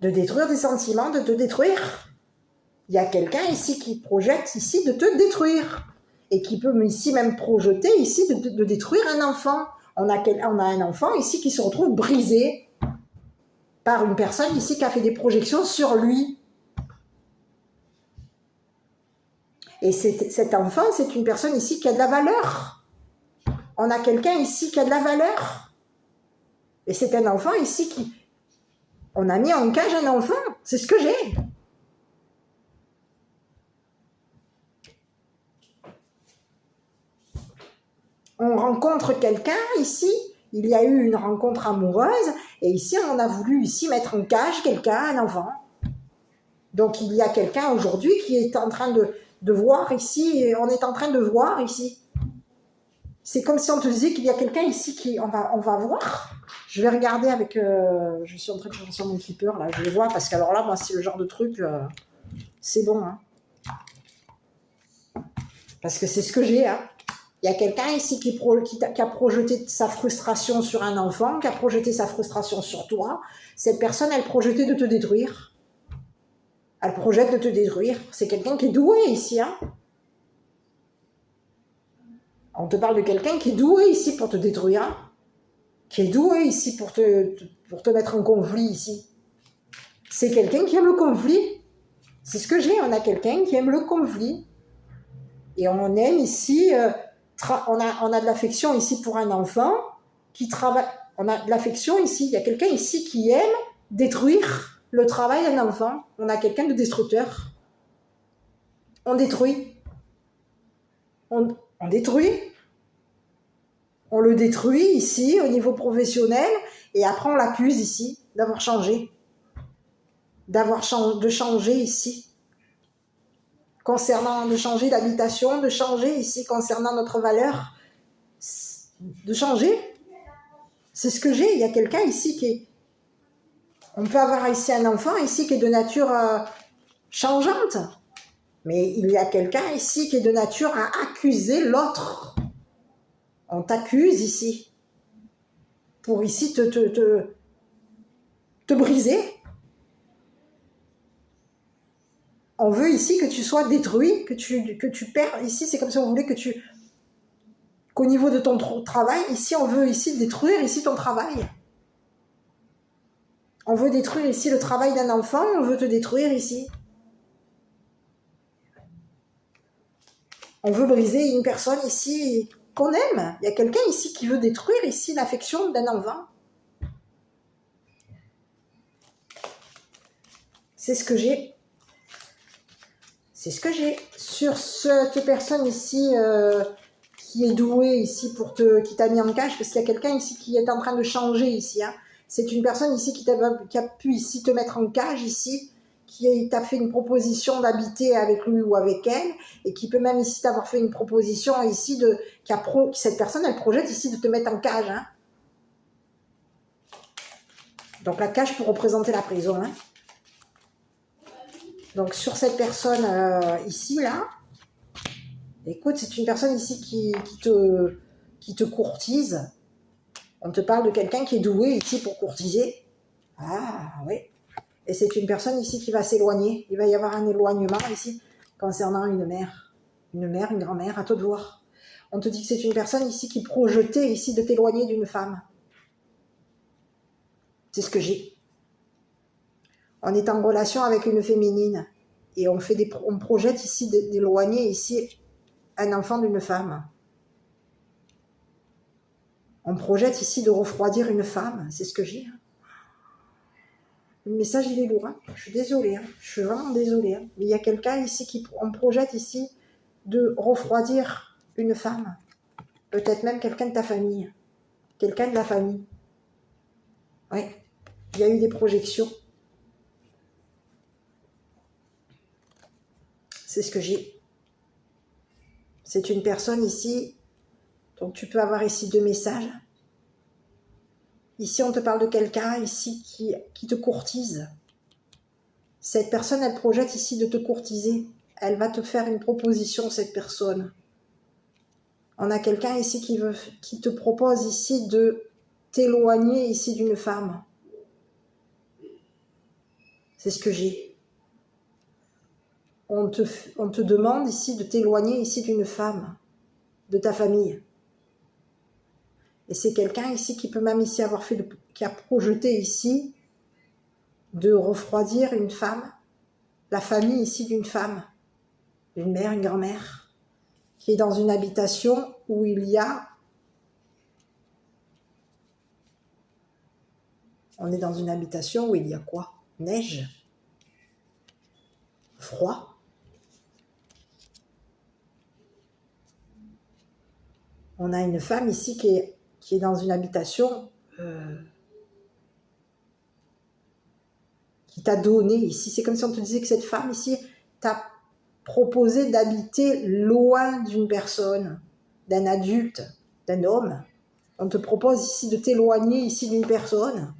Speaker 1: De détruire des sentiments, de te détruire. Il y a quelqu'un ici qui projette ici de te détruire. Et qui peut ici même projeter ici de détruire un enfant. On a un enfant ici qui se retrouve brisé par une personne ici qui a fait des projections sur lui. Et cet enfant, c'est une personne ici qui a de la valeur. On a quelqu'un ici qui a de la valeur. Et c'est un enfant ici on a mis en cage un enfant. C'est ce que j'ai. On rencontre quelqu'un ici. Il y a eu une rencontre amoureuse. Et ici, on a voulu ici mettre en cage quelqu'un, un enfant. Donc, il y a quelqu'un aujourd'hui qui est en train de voir ici. Et on est en train de voir ici. C'est comme si on te disait qu'il y a quelqu'un ici on va voir. Je vais regarder avec... je suis en train de chercher sur mon clipper, là. Je vais voir parce qu'alors là, moi, c'est le genre de truc... c'est bon, hein. Parce que c'est ce que j'ai, hein. Il y a quelqu'un ici qui a projeté sa frustration sur un enfant, qui a projeté sa frustration sur toi. Cette personne, elle projetait de te détruire. Elle projette de te détruire. C'est quelqu'un qui est doué ici, hein. On te parle de quelqu'un qui est doué ici pour te détruire, qui est doué ici pour te mettre en conflit ici. C'est quelqu'un qui aime le conflit. C'est ce que j'ai, on a quelqu'un qui aime le conflit. Et on aime ici, on a de l'affection ici pour un enfant qui travaille. On a de l'affection ici, il y a quelqu'un ici qui aime détruire le travail d'un enfant. On a quelqu'un de destructeur. On détruit. On détruit. On le détruit ici au niveau professionnel et après on l'accuse ici d'avoir changé. De changer ici. De changer d'habitation, de changer ici concernant notre valeur. De changer. C'est ce que j'ai. Il y a quelqu'un ici on peut avoir ici un enfant ici qui est de nature changeante. Mais il y a quelqu'un ici qui est de nature à accuser l'autre. On t'accuse ici. Pour ici te te briser. On veut ici que tu sois détruit, que tu perds. Ici, c'est comme si on voulait qu'au niveau de ton travail, ici, on veut ici détruire ici ton travail. On veut détruire ici le travail d'un enfant, on veut te détruire ici. On veut briser une personne ici qu'on aime. Il y a quelqu'un ici qui veut détruire ici l'affection d'un enfant. C'est ce que j'ai. C'est ce que j'ai. Sur cette personne ici qui est douée ici qui t'a mis en cage, parce qu'il y a quelqu'un ici qui est en train de changer ici. Hein. C'est une personne ici qui a pu ici te mettre en cage ici, qui t'a fait une proposition d'habiter avec lui ou avec elle, et qui peut même ici t'avoir fait une proposition ici cette personne elle projette ici de te mettre en cage. Hein. Donc la cage peut représenter la prison. Hein. Donc sur cette personne ici là, écoute, c'est une personne ici qui te courtise. On te parle de quelqu'un qui est doué ici pour courtiser. Ah oui. Et c'est une personne ici qui va s'éloigner. Il va y avoir un éloignement ici concernant une mère. Une mère, une grand-mère, à toi de voir. On te dit que c'est une personne ici qui projetait ici de t'éloigner d'une femme. C'est ce que j'ai. On est en relation avec une féminine. Et on projette ici d'éloigner ici un enfant d'une femme. On projette ici de refroidir une femme. C'est ce que j'ai. Le message, il est lourd. Hein. Je suis désolée. Hein. Je suis vraiment désolée. Hein. Mais il y a quelqu'un ici on projette ici de refroidir une femme. Peut-être même quelqu'un de ta famille. Quelqu'un de la famille. Oui. Il y a eu des projections. C'est ce que j'ai. C'est une personne ici. Donc tu peux avoir ici 2 messages. Ici, on te parle de quelqu'un ici qui te courtise. Cette personne, elle projette ici de te courtiser. Elle va te faire une proposition, cette personne. On a quelqu'un ici qui te propose ici de t'éloigner ici d'une femme. C'est ce que j'ai. On te demande ici de t'éloigner ici d'une femme, de ta famille. Et c'est quelqu'un ici qui peut même ici qui a projeté ici de refroidir une femme, la famille ici d'une femme, d'une mère, une grand-mère, qui est dans une habitation où il y a... On est dans une habitation où il y a quoi? Neige, froid. On a une femme ici qui est dans une habitation qui t'a donné ici. C'est comme si on te disait que cette femme ici t'a proposé d'habiter loin d'une personne, d'un adulte, d'un homme. On te propose ici de t'éloigner ici d'une personne.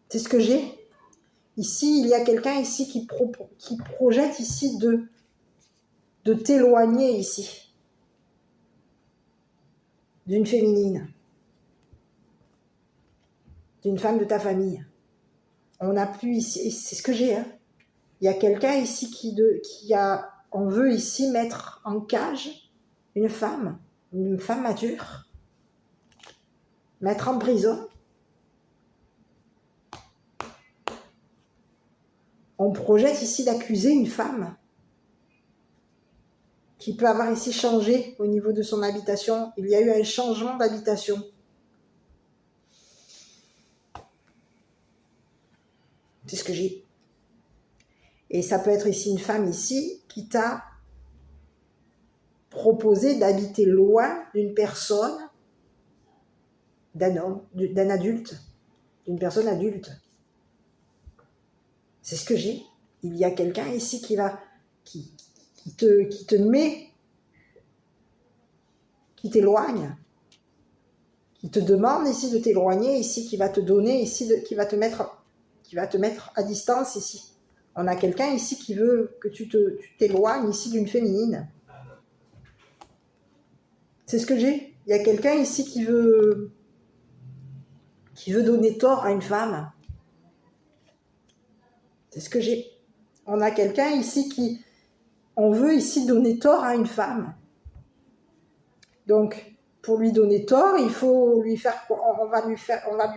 Speaker 1: C'est ce que j'ai. Ici, il y a quelqu'un ici qui projette ici de t'éloigner ici d'une féminine, d'une femme de ta famille. On n'a plus ici, c'est ce que j'ai. Hein. Il y a quelqu'un ici on veut ici mettre en cage une femme mature, mettre en prison. On projette ici d'accuser une femme qui peut avoir ici changé au niveau de son habitation. Il y a eu un changement d'habitation. C'est ce que j'ai. Et ça peut être ici une femme ici qui t'a proposé d'habiter loin d'une personne, d'un homme, d'un adulte, d'une personne adulte. C'est ce que j'ai. Il y a quelqu'un ici qui te met, qui t'éloigne, qui te demande ici de t'éloigner, ici qui va te donner, ici qui va te mettre à distance ici. On a quelqu'un ici qui veut que tu t'éloignes ici d'une féminine. C'est ce que j'ai. Il y a quelqu'un ici qui veut qui veut donner tort à une femme. C'est ce que j'ai. On a quelqu'un ici on veut ici donner tort à une femme. Donc, pour lui donner tort, il faut lui faire, on va lui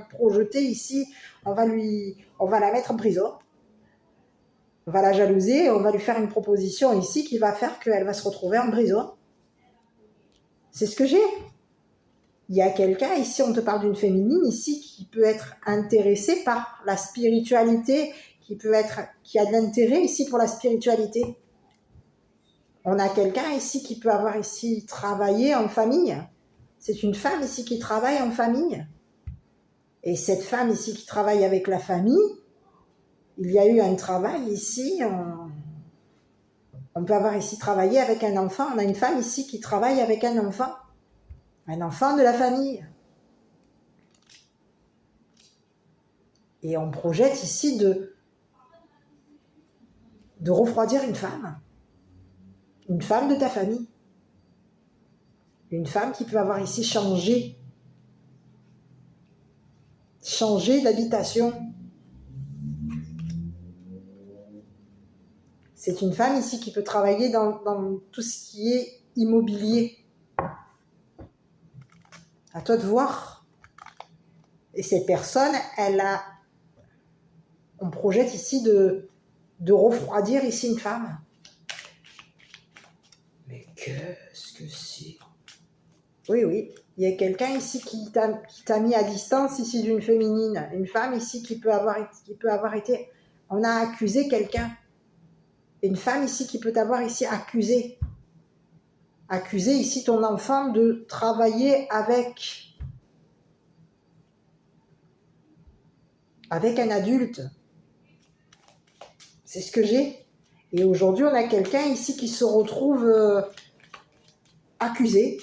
Speaker 1: projeter ici, on va la mettre en prison. On va la jalouser, on va lui faire une proposition ici qui va faire qu'elle va se retrouver en prison. C'est ce que j'ai. Il y a quelqu'un ici, on te parle d'une féminine ici qui peut être intéressée par la spiritualité, qui a de l'intérêt ici pour la spiritualité. On a quelqu'un ici qui peut avoir ici travaillé en famille. C'est une femme ici qui travaille en famille. Et cette femme ici qui travaille avec la famille, il y a eu un travail ici, on peut avoir ici travaillé avec un enfant. On a une femme ici qui travaille avec un enfant de la famille. Et on projette ici de refroidir une femme de ta famille. Une femme qui peut avoir ici changé d'habitation. C'est une femme ici qui peut travailler dans tout ce qui est immobilier. À toi de voir. Et cette personne, on projette ici de refroidir ici une femme. Mais qu'est-ce que c'est? Oui. Il y a quelqu'un ici qui t'a mis à distance ici d'une féminine. Une femme ici qui peut avoir été... On a accusé quelqu'un. Une femme ici qui peut t'avoir ici accusé. Accusé ici ton enfant de travailler avec un adulte. C'est ce que j'ai. Et aujourd'hui, on a quelqu'un ici qui se retrouve accusé.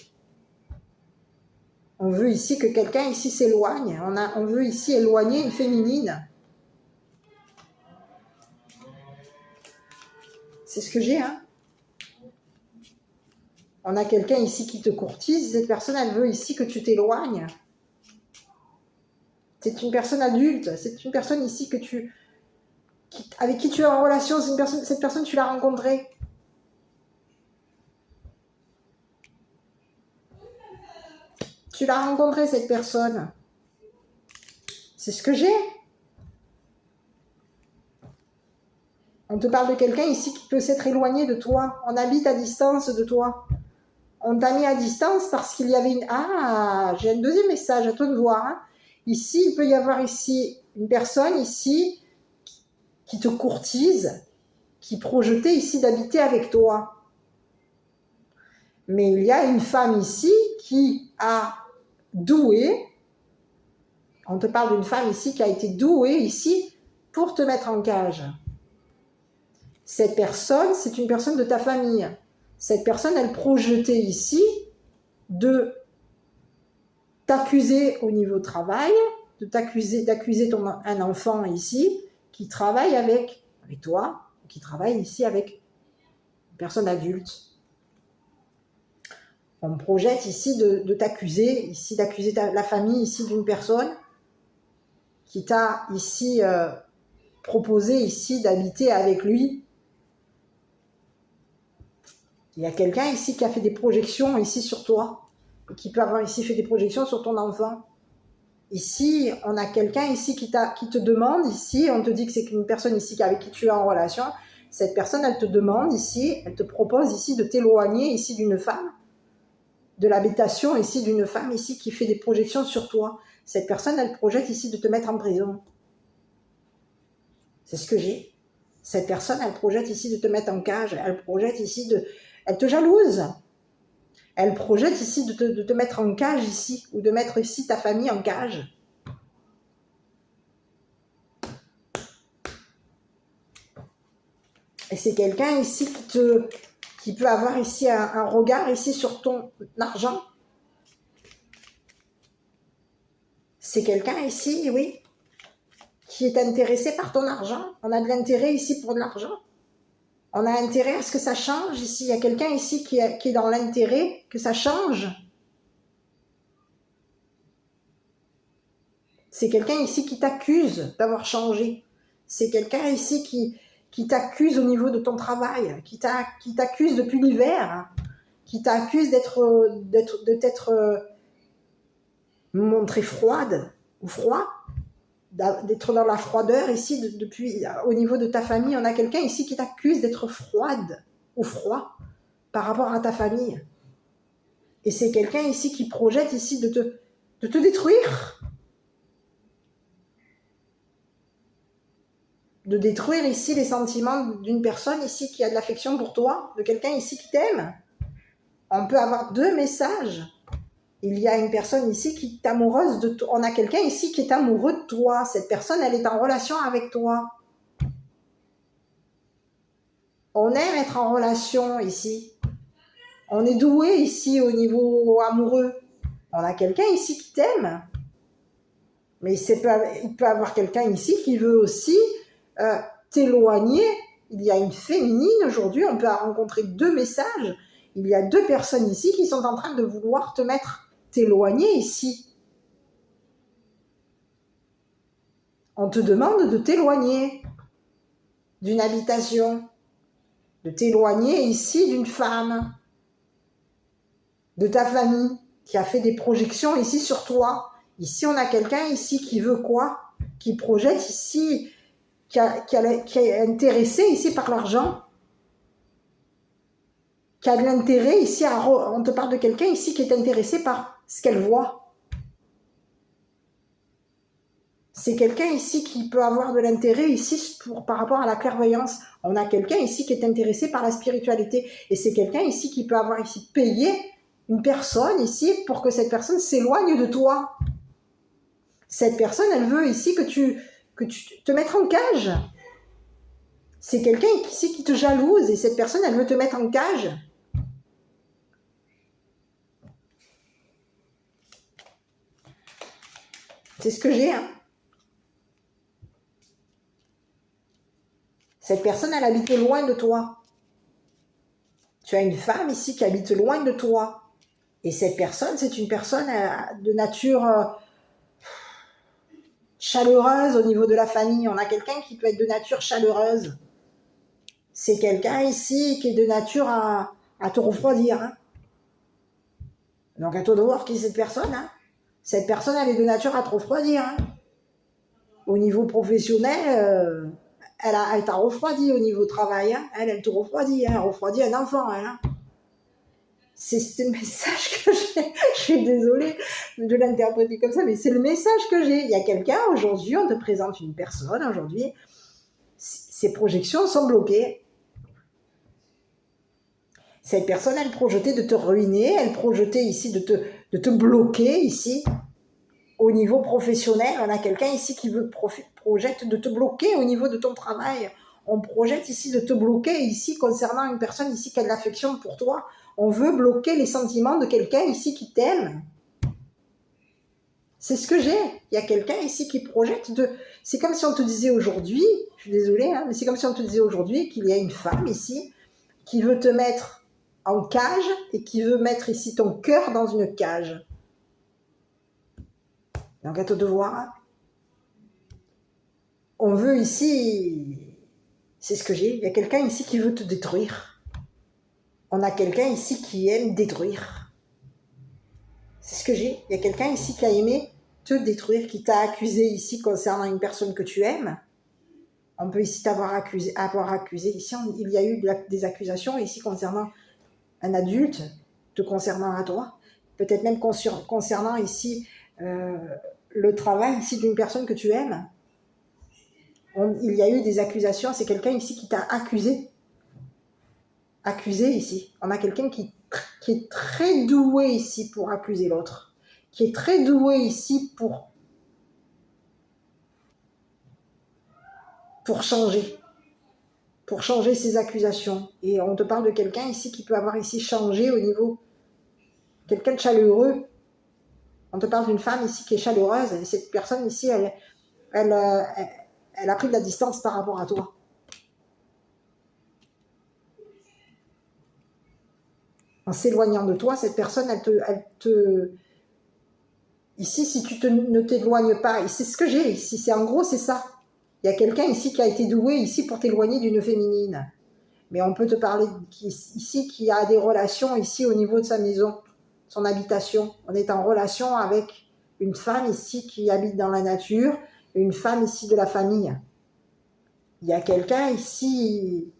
Speaker 1: On veut ici que quelqu'un ici s'éloigne. On veut ici éloigner une féminine. C'est ce que j'ai, hein. On a quelqu'un ici qui te courtise. Cette personne, elle veut ici que tu t'éloignes. C'est une personne adulte. C'est une personne ici avec qui tu es en relation. Cette personne, tu l'as rencontrée. Tu l'as rencontrée, cette personne. C'est ce que j'ai. On te parle de quelqu'un ici qui peut s'être éloigné de toi. On habite à distance de toi. On t'a mis à distance parce qu'il y avait une... Ah, j'ai un deuxième message, à toi de voir. Hein. Ici, il peut y avoir ici une personne ici qui te courtise, qui projetait ici d'habiter avec toi. Mais il y a une femme ici qui a doué. On te parle d'une femme ici qui a été douée ici pour te mettre en cage. Cette personne, c'est une personne de ta famille. Cette personne, elle projetait ici de t'accuser au niveau travail, d'accuser un enfant ici qui travaille avec toi, qui travaille ici avec une personne adulte. On projette ici de t'accuser, ici d'accuser la famille ici d'une personne qui t'a ici proposé ici d'habiter avec lui. Il y a quelqu'un ici qui a fait des projections ici sur toi, qui peut avoir ici fait des projections sur ton enfant. Ici, on a quelqu'un ici qui te demande ici, on te dit que c'est une personne ici avec qui tu es en relation. Cette personne, elle te demande ici, elle te propose ici de t'éloigner ici d'une femme, de l'habitation ici d'une femme ici qui fait des projections sur toi. Cette personne, elle projette ici de te mettre en prison. C'est ce que j'ai. Cette personne, elle projette ici de te mettre en cage. Elle projette ici elle te jalouse. Elle projette ici de te mettre en cage ici, ou de mettre ici ta famille en cage. Et c'est quelqu'un ici qui peut avoir ici un regard ici sur ton argent. C'est quelqu'un ici, oui, qui est intéressé par ton argent. On a de l'intérêt ici pour de l'argent. On a intérêt à ce que ça change ici. Il y a quelqu'un ici qui est dans l'intérêt que ça change. C'est quelqu'un ici qui t'accuse d'avoir changé. C'est quelqu'un ici qui t'accuse au niveau de ton travail, qui t'accuse depuis l'hiver, qui t'accuse de t'être montrée froide ou froid, d'être dans la froideur ici depuis au niveau de ta famille. On a quelqu'un ici qui t'accuse d'être froide ou froid par rapport à ta famille. Et c'est quelqu'un ici qui projette ici de te détruire. De détruire ici les sentiments d'une personne ici qui a de l'affection pour toi, de quelqu'un ici qui t'aime. On peut avoir deux messages. Il y a une personne ici qui est amoureuse de toi. On a quelqu'un ici qui est amoureux de toi. Cette personne, elle est en relation avec toi. On aime être en relation ici. On est doué ici au niveau amoureux. On a quelqu'un ici qui t'aime. Mais il peut avoir quelqu'un ici qui veut aussi t'éloigner. Il y a une féminine aujourd'hui. On peut rencontrer deux messages. Il y a deux personnes ici qui sont en train de vouloir t'éloigner ici. On te demande de t'éloigner d'une habitation, de t'éloigner ici d'une femme, de ta famille, qui a fait des projections ici sur toi. Ici, on a quelqu'un ici qui veut quoi? Qui projette ici, qui est intéressé ici par l'argent, qui a de l'intérêt ici, on te parle de quelqu'un ici qui est intéressé par ce qu'elle voit. C'est quelqu'un ici qui peut avoir de l'intérêt ici par rapport à la clairvoyance. On a quelqu'un ici qui est intéressé par la spiritualité. Et c'est quelqu'un ici qui peut avoir ici payé une personne ici pour que cette personne s'éloigne de toi. Cette personne, elle veut ici que tu te mettes en cage. C'est quelqu'un ici qui te jalouse et cette personne, elle veut te mettre en cage. C'est ce que j'ai, hein. Cette personne, elle habite loin de toi. Tu as une femme ici qui habite loin de toi. Et cette personne, c'est une personne de nature chaleureuse au niveau de la famille. On a quelqu'un qui peut être de nature chaleureuse. C'est quelqu'un ici qui est de nature à te refroidir. Hein. Donc à toi de voir qui est cette personne. Hein. Cette personne, elle est de nature à te refroidir. Hein. Au niveau professionnel, elle t'a refroidi au niveau travail. Hein. Elle te refroidit. Hein. Elle refroidit un enfant. Elle, hein. C'est le message que j'ai. Je suis désolée de l'interpréter comme ça, mais c'est le message que j'ai. Il y a quelqu'un aujourd'hui, on te présente une personne aujourd'hui, ses projections sont bloquées. Cette personne, elle projetait de te ruiner, elle projetait ici de te bloquer ici. Au niveau professionnel, on a quelqu'un ici qui projette de te bloquer au niveau de ton travail. On projette ici de te bloquer ici concernant une personne ici qui a de l'affection pour toi. On veut bloquer les sentiments de quelqu'un ici qui t'aime. C'est ce que j'ai. Il y a quelqu'un ici qui projette de... C'est comme si on te disait aujourd'hui, je suis désolée, hein, mais c'est comme si on te disait aujourd'hui qu'il y a une femme ici qui veut te mettre en cage et qui veut mettre ici ton cœur dans une cage. Donc à toi de voir. Hein. On veut ici... C'est ce que j'ai. Il y a quelqu'un ici qui veut te détruire. On a quelqu'un ici qui aime détruire. C'est ce que j'ai. Il y a quelqu'un ici qui a aimé te détruire, qui t'a accusé ici concernant une personne que tu aimes. On peut ici t'avoir accusé. Ici, il y a eu des accusations ici concernant un adulte, te concernant à toi. Peut-être même concernant ici le travail ici d'une personne que tu aimes. Il y a eu des accusations. C'est quelqu'un ici qui t'a accusé. Accusé ici. On a quelqu'un qui est très doué ici pour accuser l'autre. Qui est très doué ici pour changer. Pour changer ses accusations. Et on te parle de quelqu'un ici qui peut avoir ici changé au niveau... Quelqu'un de chaleureux. On te parle d'une femme ici qui est chaleureuse. Et cette personne ici, elle a pris de la distance par rapport à toi. En s'éloignant de toi, cette personne, ici, si tu ne t'éloignes pas, et c'est ce que j'ai ici, c'est en gros, c'est ça. Il y a quelqu'un ici qui a été doué ici pour t'éloigner d'une féminine. Mais on peut te parler ici qui a des relations ici au niveau de sa maison, son habitation. On est en relation avec une femme ici qui habite dans la nature, une femme ici de la famille. Il y a quelqu'un ici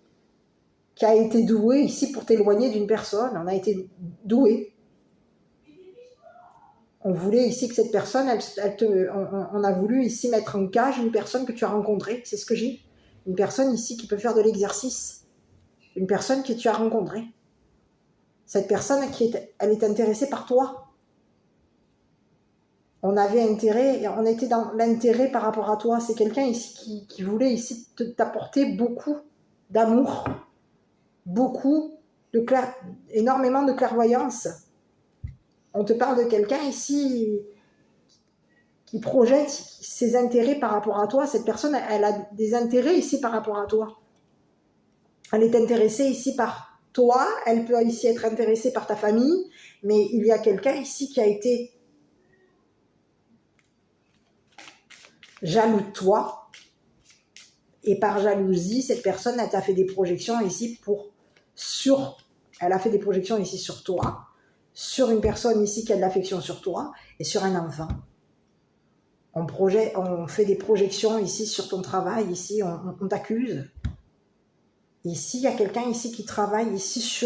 Speaker 1: qui a été doué ici pour t'éloigner d'une personne. On a été doué. On voulait ici que cette personne, on a voulu ici mettre en cage une personne que tu as rencontrée. C'est ce que j'ai. Une personne ici qui peut faire de l'exercice. Une personne que tu as rencontrée. Cette personne, elle est intéressée par toi. On avait intérêt, on était dans l'intérêt par rapport à toi. C'est quelqu'un ici qui voulait ici t'apporter beaucoup d'amour, énormément de clairvoyance. On te parle de quelqu'un ici qui projette ses intérêts par rapport à toi. Cette personne, elle a des intérêts ici par rapport à toi. Elle est intéressée ici par toi, elle peut ici être intéressée par ta famille, mais il y a quelqu'un ici qui a été jaloux de toi, et par jalousie, cette personne, elle t'a fait des projections ici elle a fait des projections ici sur toi, sur une personne ici qui a de l'affection sur toi, et sur un enfant. On fait des projections ici sur ton travail, ici, on t'accuse. Ici, il y a quelqu'un ici qui travaille ici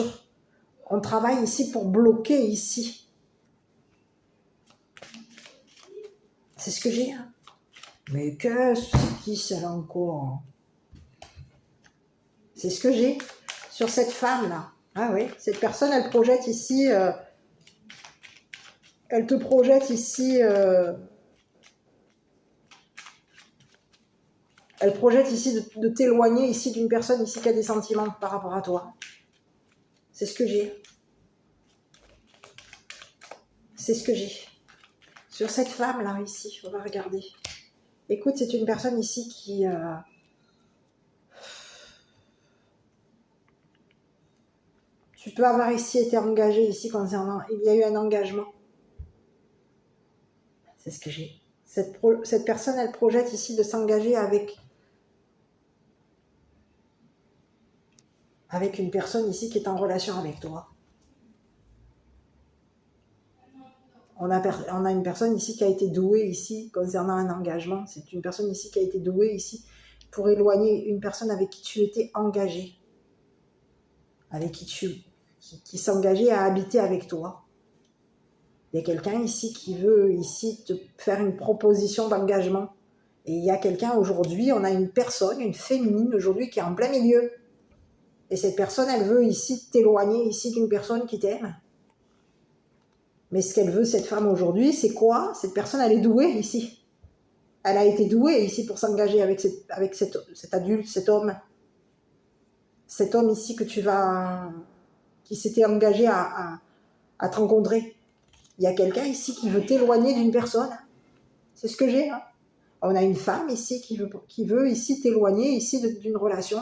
Speaker 1: on travaille ici pour bloquer ici. C'est ce que j'ai. Hein. Mais c'est qui ça là encore? C'est ce que j'ai sur cette femme-là. Ah oui, cette personne, elle projette ici... elle te projette ici... elle projette ici de t'éloigner ici d'une personne ici qui a des sentiments par rapport à toi. C'est ce que j'ai. C'est ce que j'ai. Sur cette femme-là, ici, on va regarder. Écoute, c'est une personne ici qui... tu peux avoir ici été engagé ici concernant... Il y a eu un engagement. C'est ce que j'ai. Cette personne, elle projette ici de s'engager avec une personne ici qui est en relation avec toi. On a une personne ici qui a été douée ici concernant un engagement. C'est une personne ici qui a été douée ici pour éloigner une personne avec qui tu étais engagé. Avec qui s'engageait à habiter avec toi. Il y a quelqu'un ici qui veut ici te faire une proposition d'engagement. Et il y a quelqu'un aujourd'hui, on a une personne, une féminine aujourd'hui qui est en plein milieu. Et cette personne, elle veut ici t'éloigner ici d'une personne qui t'aime. Mais ce qu'elle veut, cette femme aujourd'hui, c'est quoi? Cette personne, elle est douée ici. Elle a été douée ici pour s'engager avec cet adulte, cet homme. Cet homme ici qui s'était engagé à te rencontrer. Il y a quelqu'un ici qui veut t'éloigner d'une personne. C'est ce que j'ai. Hein. On a une femme ici qui veut ici t'éloigner ici d'une relation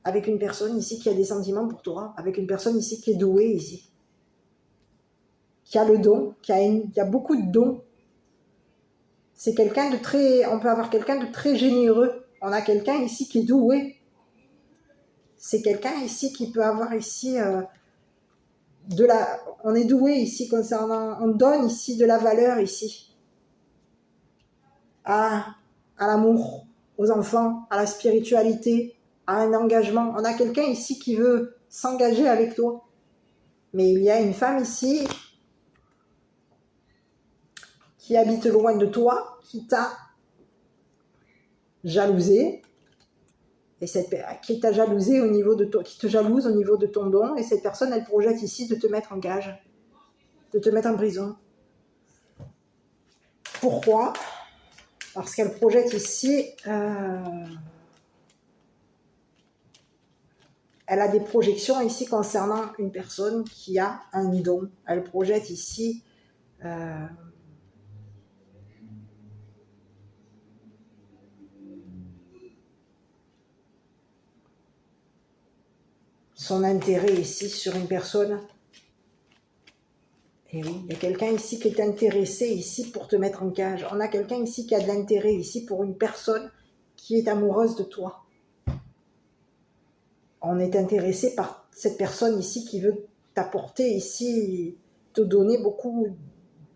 Speaker 1: avec une personne ici qui a des sentiments pour toi, avec une personne ici qui est douée ici, qui a le don, qui a beaucoup de dons. C'est quelqu'un de très... On peut avoir quelqu'un de très généreux. On a quelqu'un ici qui est doué. C'est quelqu'un ici qui peut avoir ici... on est doué ici concernant... On donne ici de la valeur ici. À l'amour, aux enfants, à la spiritualité, à un engagement. On a quelqu'un ici qui veut s'engager avec toi. Mais il y a une femme ici qui habite loin de toi, qui t'a jalousé, et qui t'a jalousé au niveau de qui te jalouse au niveau de ton don, et cette personne, elle projette ici de te mettre en cage, de te mettre en prison. Pourquoi? Parce qu'elle projette ici... elle a des projections ici concernant une personne qui a un don. Elle projette ici son intérêt ici sur une personne Et oui, il y a quelqu'un ici qui est intéressé ici pour te mettre en cage. On a quelqu'un ici qui a de l'intérêt ici pour une personne qui est amoureuse de toi. On est intéressé par cette personne ici qui veut t'apporter ici, te donner beaucoup,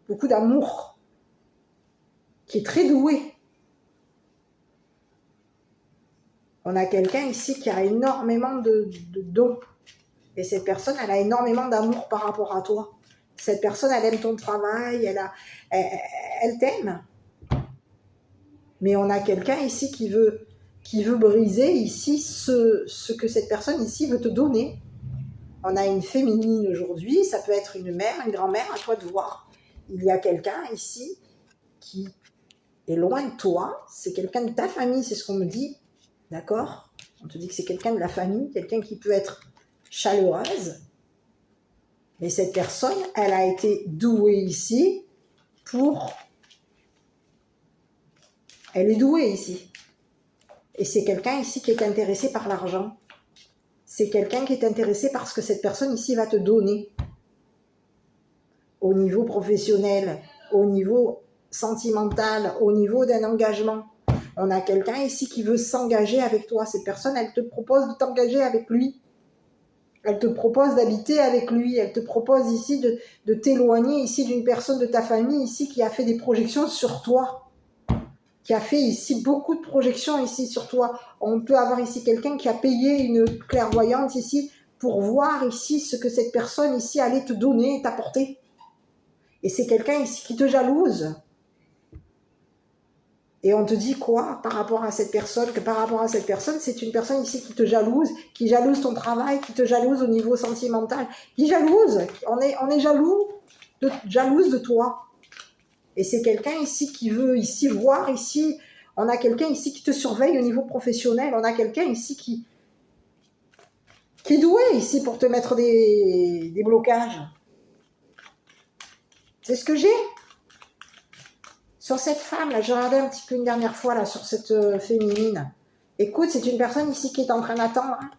Speaker 1: beaucoup d'amour, qui est très doué. On a quelqu'un ici qui a énormément de dons. Et cette personne, elle a énormément d'amour par rapport à toi. Cette personne, elle aime ton travail, elle t'aime. Mais on a quelqu'un ici qui veut briser ici ce que cette personne ici veut te donner. On a une féminine aujourd'hui, ça peut être une mère, une grand-mère, à toi de voir. Il y a quelqu'un ici qui est loin de toi, c'est quelqu'un de ta famille, c'est ce qu'on me dit, d'accord? On te dit que c'est quelqu'un de la famille, quelqu'un qui peut être chaleureuse, mais cette personne, elle a été douée ici pour... Elle est douée ici. Et c'est quelqu'un ici qui est intéressé par l'argent. C'est quelqu'un qui est intéressé par ce que cette personne ici va te donner. Au niveau professionnel, au niveau sentimental, au niveau d'un engagement. On a quelqu'un ici qui veut s'engager avec toi. Cette personne, elle te propose de t'engager avec lui. Elle te propose d'habiter avec lui. Elle te propose ici de t'éloigner ici d'une personne de ta famille ici qui a fait des projections sur toi. Qui a fait ici beaucoup de projections ici sur toi. On peut avoir ici quelqu'un qui a payé une clairvoyante ici pour voir ici ce que cette personne ici allait te donner, t'apporter. Et c'est quelqu'un ici qui te jalouse. Et on te dit quoi par rapport à cette personne? Que par rapport à cette personne, c'est une personne ici qui te jalouse, qui jalouse ton travail, qui te jalouse au niveau sentimental, qui jalouse. On est jalouse de toi. Et c'est quelqu'un ici qui veut ici voir ici. On a quelqu'un ici qui te surveille au niveau professionnel. On a quelqu'un ici qui est doué ici pour te mettre des blocages. C'est ce que j'ai. Sur cette femme, là, j'ai regardé un petit peu une dernière fois, là, sur cette féminine. Écoute, c'est une personne ici qui est en train d'attendre. Hein.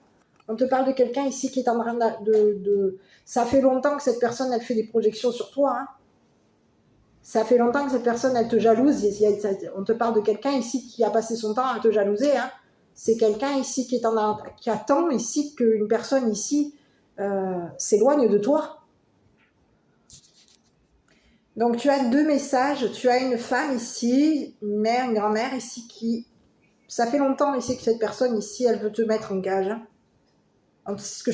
Speaker 1: On te parle de quelqu'un ici qui est en train de... Ça fait longtemps que cette personne, elle fait des projections sur toi. Hein. Ça fait longtemps que cette personne, elle te jalouse. On te parle de quelqu'un ici qui a passé son temps à te jalouser. Hein. C'est quelqu'un ici qui attend ici qu'une personne ici s'éloigne de toi. Donc tu as deux messages. Tu as une femme ici, une mère, une grand-mère ici qui... Ça fait longtemps ici que cette personne ici, elle veut te mettre en cage. Hein. C'est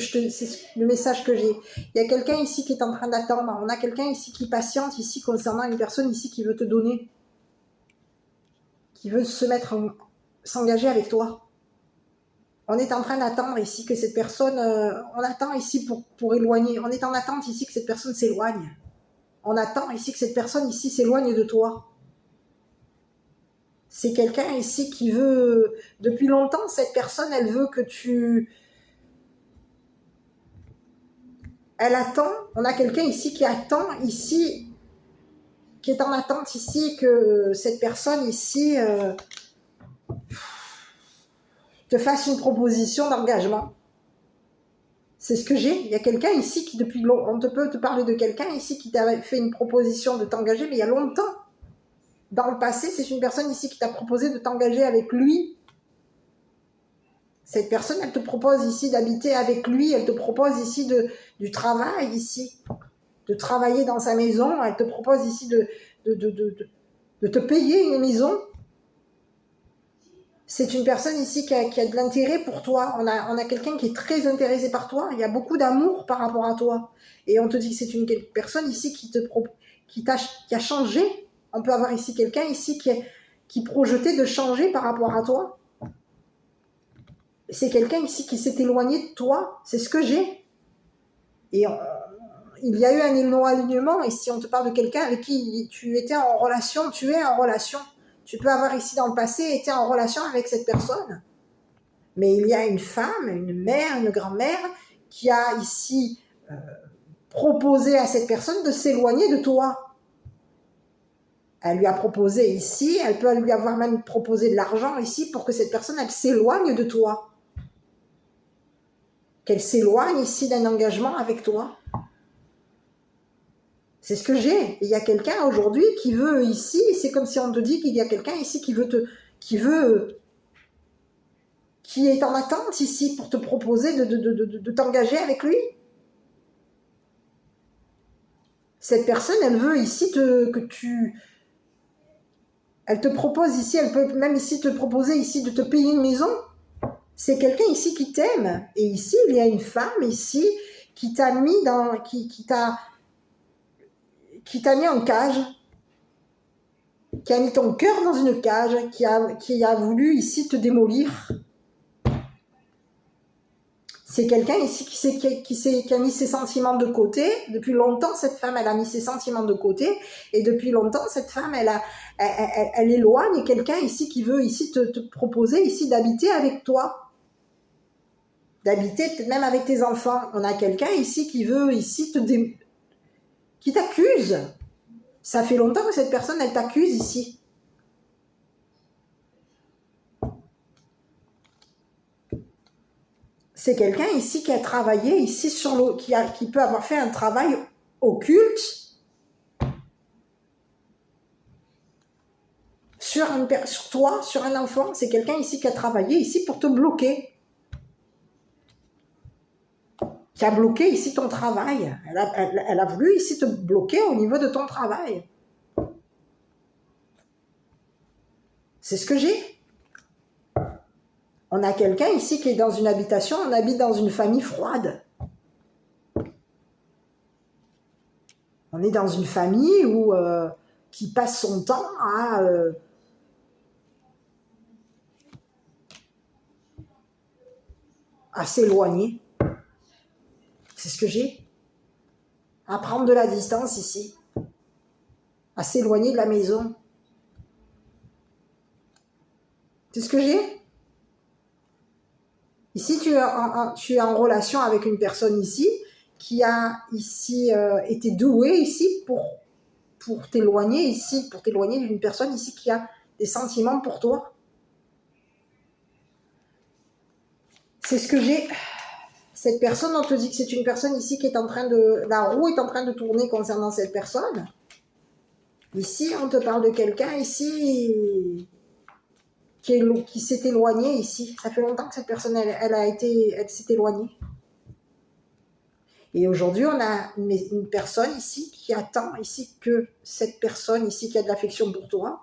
Speaker 1: le message que j'ai. Il y a quelqu'un ici qui est en train d'attendre. On a quelqu'un ici qui patiente ici concernant une personne ici qui veut te donner, qui veut s'engager avec toi. On est en train d'attendre ici que cette personne, on attend ici pour éloigner. On est en attente ici que cette personne s'éloigne. On attend ici que cette personne ici s'éloigne de toi. C'est quelqu'un ici qui veut, depuis longtemps, cette personne, elle veut que tu... Elle attend, on a quelqu'un ici qui attend ici, qui est en attente ici que cette personne ici te fasse une proposition d'engagement. C'est ce que j'ai. Il y a quelqu'un ici qui depuis longtemps, on peut te parler de quelqu'un ici qui t'a fait une proposition de t'engager, mais il y a longtemps. Dans le passé, c'est une personne ici qui t'a proposé de t'engager avec lui. Cette personne, elle te propose ici d'habiter avec lui, elle te propose ici du travail ici, de travailler dans sa maison, elle te propose ici de te payer une maison. C'est une personne ici qui a de l'intérêt pour toi. On a quelqu'un qui est très intéressé par toi. Il y a beaucoup d'amour par rapport à toi. Et on te dit que c'est une personne ici qui a changé. On peut avoir ici quelqu'un ici qui projetait de changer par rapport à toi. C'est quelqu'un ici qui s'est éloigné de toi. C'est ce que j'ai. Et il y a eu un non-alignement. Et si on te parle de quelqu'un avec qui tu étais en relation, tu es en relation. Tu peux avoir ici dans le passé été en relation avec cette personne. Mais il y a une femme, une mère, une grand-mère qui a ici proposé à cette personne de s'éloigner de toi. Elle lui a proposé ici, elle peut lui avoir même proposé de l'argent ici pour que cette personne, elle s'éloigne de toi. Qu'elle s'éloigne ici d'un engagement avec toi. C'est ce que j'ai. Et il y a quelqu'un aujourd'hui qui veut ici, c'est comme si on te dit qu'il y a quelqu'un ici qui est en attente ici pour te proposer de t'engager avec lui. Cette personne, elle veut ici elle te propose ici, elle peut même ici te proposer ici de te payer une maison. C'est quelqu'un ici qui t'aime. Et ici, il y a une femme ici qui t'a mis qui t'a mis en cage, qui a mis ton cœur dans une cage, qui a voulu ici te démolir. C'est quelqu'un ici qui a mis ses sentiments de côté. Depuis longtemps, cette femme, elle a mis ses sentiments de côté. Et depuis longtemps, cette femme, elle éloigne quelqu'un ici qui veut ici te proposer ici d'habiter avec toi. D'habiter peut-être même avec tes enfants. On a quelqu'un ici qui veut ici qui t'accuse. Ça fait longtemps que cette personne, elle t'accuse ici. C'est quelqu'un ici qui a travaillé ici qui peut avoir fait un travail occulte sur toi, sur un enfant. C'est quelqu'un ici qui a travaillé ici pour te bloquer. Qui a bloqué ici ton travail. Elle a voulu ici te bloquer au niveau de ton travail. C'est ce que j'ai. On a quelqu'un ici qui est dans une habitation, on habite dans une famille froide. On est dans une famille qui passe son temps à s'éloigner. C'est ce que j'ai. À prendre de la distance ici. À s'éloigner de la maison. C'est ce que j'ai. Ici, tu es en relation avec une personne ici qui a ici été douée ici pour t'éloigner ici, pour t'éloigner d'une personne ici qui a des sentiments pour toi. C'est ce que j'ai. Cette personne, on te dit que c'est une personne ici qui est en train la roue est en train de tourner concernant cette personne. Ici, on te parle de quelqu'un ici qui s'est éloigné ici. Ça fait longtemps que cette personne, elle s'est éloignée. Et aujourd'hui, on a une personne ici qui attend ici que cette personne ici qui a de l'affection pour toi,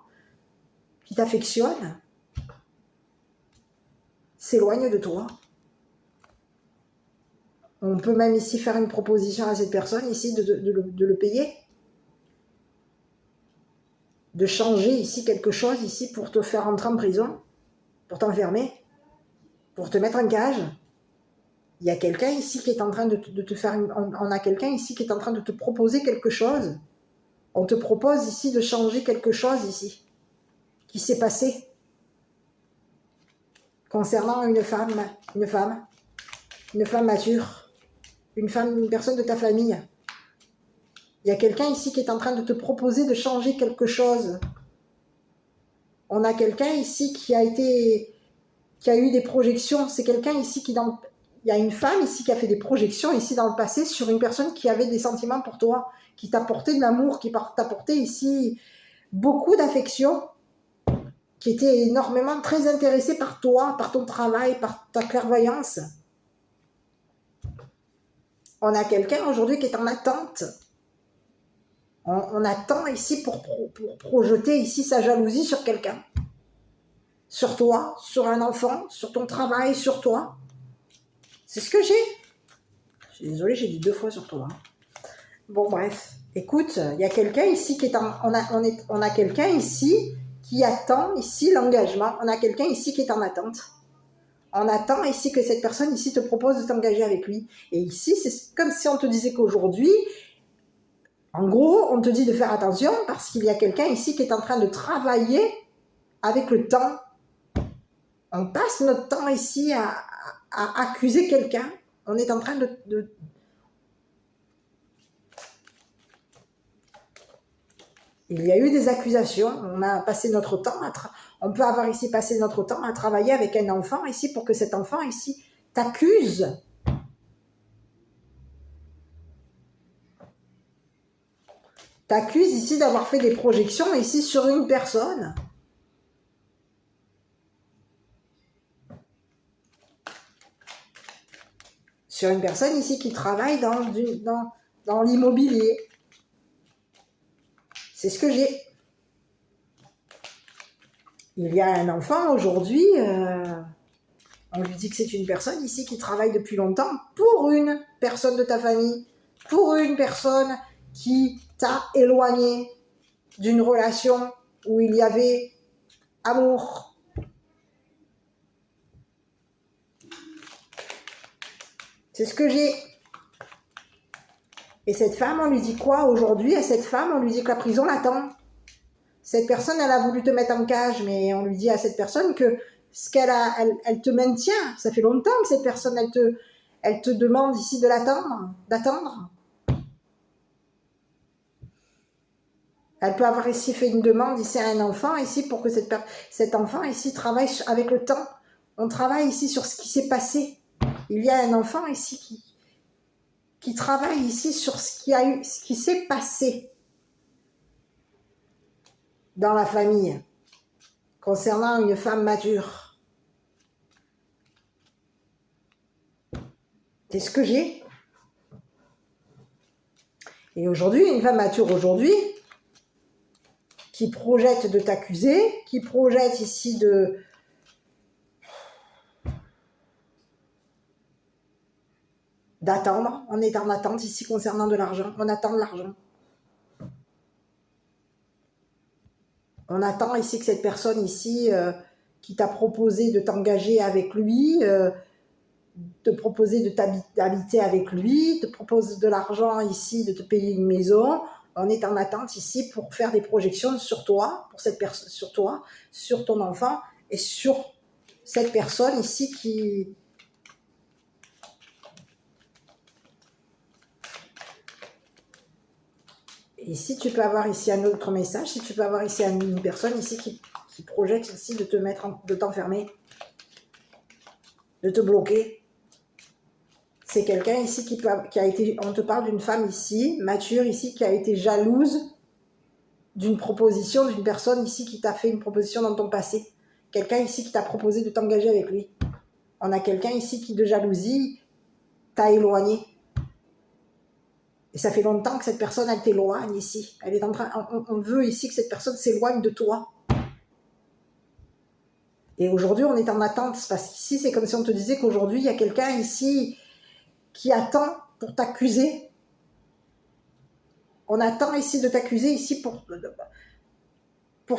Speaker 1: qui t'affectionne, s'éloigne de toi. On peut même ici faire une proposition à cette personne ici de le payer. De changer ici quelque chose ici pour te faire entrer en prison, pour t'enfermer, pour te mettre en cage. Il y a quelqu'un ici qui est en train de te faire... On a quelqu'un ici qui est en train de te proposer quelque chose. On te propose ici de changer quelque chose ici, qui s'est passé concernant une femme mature, une personne de ta famille. Il y a quelqu'un ici qui est en train de te proposer de changer quelque chose. On a quelqu'un ici qui a eu des projections. C'est quelqu'un ici il y a une femme ici qui a fait des projections ici dans le passé sur une personne qui avait des sentiments pour toi, qui t'a porté de l'amour, qui t'a porté ici beaucoup d'affection, qui était énormément très intéressée par toi, par ton travail, par ta clairvoyance. On a quelqu'un aujourd'hui qui est en attente. On attend ici pour projeter ici sa jalousie sur quelqu'un. Sur toi, sur un enfant, sur ton travail, sur toi. C'est ce que j'ai. Je suis désolée, j'ai dit 2 fois sur toi. Bon, bref. Écoute, il y a quelqu'un ici qui est on a quelqu'un ici qui attend ici l'engagement. On a quelqu'un ici qui est en attente. On attend ici que cette personne ici te propose de t'engager avec lui. Et ici, c'est comme si on te disait qu'aujourd'hui, en gros, on te dit de faire attention parce qu'il y a quelqu'un ici qui est en train de travailler avec le temps. On passe notre temps ici à accuser quelqu'un. On est en train Il y a eu des accusations. On a passé notre temps on peut avoir ici passé notre temps à travailler avec un enfant ici pour que cet enfant ici t'accuse. t'accuse ici d'avoir fait des projections ici sur une personne. Sur une personne ici qui travaille dans l'immobilier. C'est ce que j'ai. Il y a un enfant aujourd'hui, on lui dit que c'est une personne ici qui travaille depuis longtemps pour une personne de ta famille, pour une personne qui t'a éloigné d'une relation où il y avait amour. C'est ce que j'ai. Et cette femme, on lui dit quoi aujourd'hui? À cette femme, on lui dit que la prison l'attend. Cette personne, elle a voulu te mettre en cage, mais on lui dit à cette personne que ce qu'elle a, elle te maintient. Ça fait longtemps que cette personne, elle te demande ici de l'attendre, d'attendre. Elle peut avoir ici fait une demande ici à un enfant ici pour que cet enfant ici travaille avec le temps. On travaille ici sur ce qui s'est passé. Il y a un enfant ici qui travaille ici sur ce qui s'est passé dans la famille concernant une femme mature. C'est ce que j'ai. Et aujourd'hui, une femme mature aujourd'hui qui projette de t'accuser, qui projette ici d'attendre. On est en attente ici concernant de l'argent. On attend de l'argent. On attend ici que cette personne ici qui t'a proposé de t'engager avec lui, te proposer d'habiter avec lui, te propose de l'argent ici, de te payer une maison. On est en attente ici pour faire des projections sur toi, pour cette personne, sur toi, sur ton enfant et sur cette personne ici qui... Et si tu peux avoir ici un autre message, si tu peux avoir ici une personne ici qui projette ici de te mettre, de t'enfermer, de te bloquer. C'est quelqu'un ici qui a été, on te parle d'une femme ici, mature ici, qui a été jalouse d'une proposition, d'une personne ici qui t'a fait une proposition dans ton passé. Quelqu'un ici qui t'a proposé de t'engager avec lui. On a quelqu'un ici qui, de jalousie, t'a éloigné. Et ça fait longtemps que cette personne, elle t'éloigne ici. Elle est en train, on veut ici que cette personne s'éloigne de toi. Et aujourd'hui, on est en attente. Parce qu'ici, c'est comme si on te disait qu'aujourd'hui, il y a quelqu'un ici qui attend pour t'accuser. On attend ici de t'accuser ici pour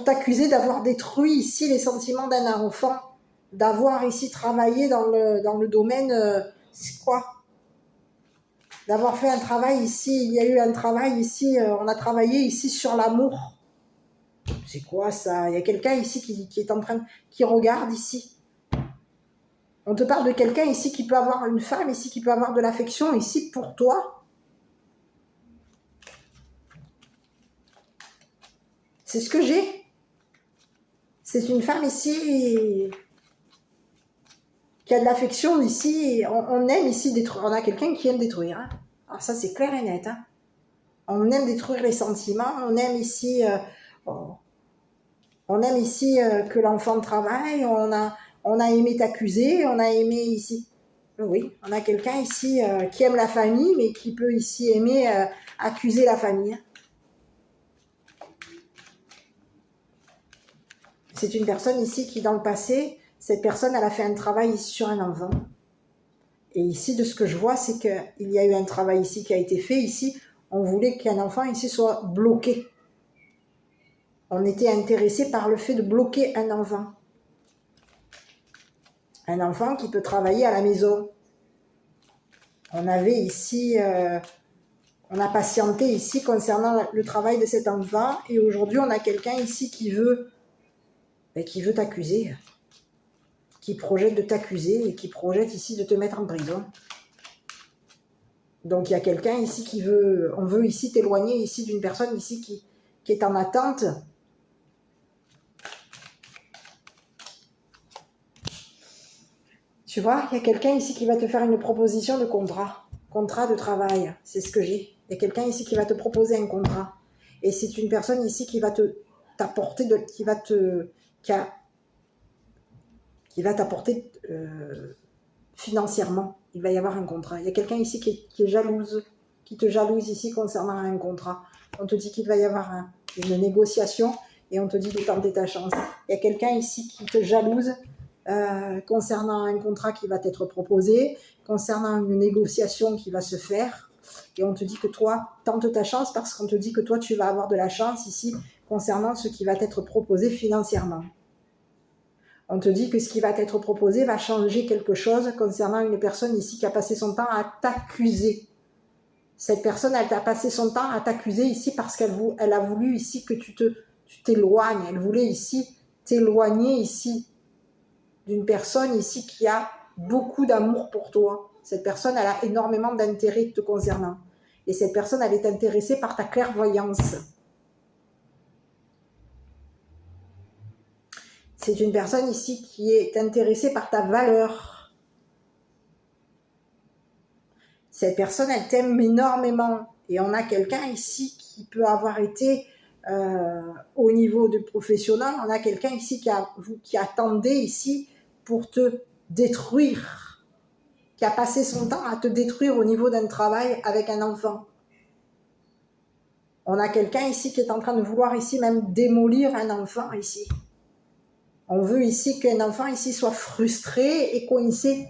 Speaker 1: t'accuser d'avoir détruit ici les sentiments d'un enfant, d'avoir ici travaillé dans le domaine, c'est quoi? D'avoir fait un travail ici, il y a eu un travail ici, on a travaillé ici sur l'amour. C'est quoi ça? Il y a quelqu'un ici qui est en train, qui regarde ici. On te parle de quelqu'un ici qui peut avoir, une femme ici qui peut avoir de l'affection ici pour toi. C'est ce que j'ai. C'est une femme ici qui a de l'affection ici. On aime ici détruire. On a quelqu'un qui aime détruire. Hein. Alors ça, c'est clair et net. Hein. On aime détruire les sentiments. On aime ici, que l'enfant travaille. On a aimé t'accuser. On a aimé ici. Oui, on a quelqu'un ici qui aime la famille, mais qui peut ici aimer accuser la famille. C'est une personne ici qui, dans le passé, cette personne, elle a fait un travail sur un enfant. Et ici, de ce que je vois, c'est qu'il y a eu un travail ici qui a été fait. Ici, on voulait qu'un enfant ici soit bloqué. On était intéressé par le fait de bloquer un enfant. Un enfant qui peut travailler à la maison. On avait ici, on a patienté ici concernant le travail de cet enfant. Et aujourd'hui, on a quelqu'un ici qui veut t'accuser, qui projette de t'accuser et qui projette ici de te mettre en prison. Donc il y a quelqu'un ici on veut ici t'éloigner ici d'une personne ici qui est en attente. Tu vois, il y a quelqu'un ici qui va te faire une proposition de contrat de travail, c'est ce que j'ai. Il y a quelqu'un ici qui va te proposer un contrat. Et c'est une personne ici qui va t'apporter, qui va t'apporter financièrement. Il va y avoir un contrat. Il y a quelqu'un ici qui est jalouse, qui te jalouse ici concernant un contrat. On te dit qu'il va y avoir une négociation et on te dit de tenter ta chance. Il y a quelqu'un ici qui te jalouse concernant un contrat qui va t'être proposé, concernant une négociation qui va se faire. Et on te dit que toi, tente ta chance parce qu'on te dit que toi, tu vas avoir de la chance ici concernant ce qui va t'être proposé financièrement. On te dit que ce qui va t'être proposé va changer quelque chose concernant une personne ici qui a passé son temps à t'accuser. Cette personne, elle t'a passé son temps à t'accuser ici parce qu'elle a voulu ici que tu t'éloignes. Elle voulait ici t'éloigner ici d'une personne ici qui a beaucoup d'amour pour toi. Cette personne, elle a énormément d'intérêt te concernant. Et cette personne, elle est intéressée par ta clairvoyance. C'est une personne ici qui est intéressée par ta valeur. Cette personne, elle t'aime énormément. Et on a quelqu'un ici qui peut avoir été au niveau du professionnel. On a quelqu'un ici qui attendait ici pour te détruire. Qui a passé son temps à te détruire au niveau d'un travail avec un enfant. On a quelqu'un ici qui est en train de vouloir ici même démolir un enfant ici. On veut ici qu'un enfant ici soit frustré et coincé.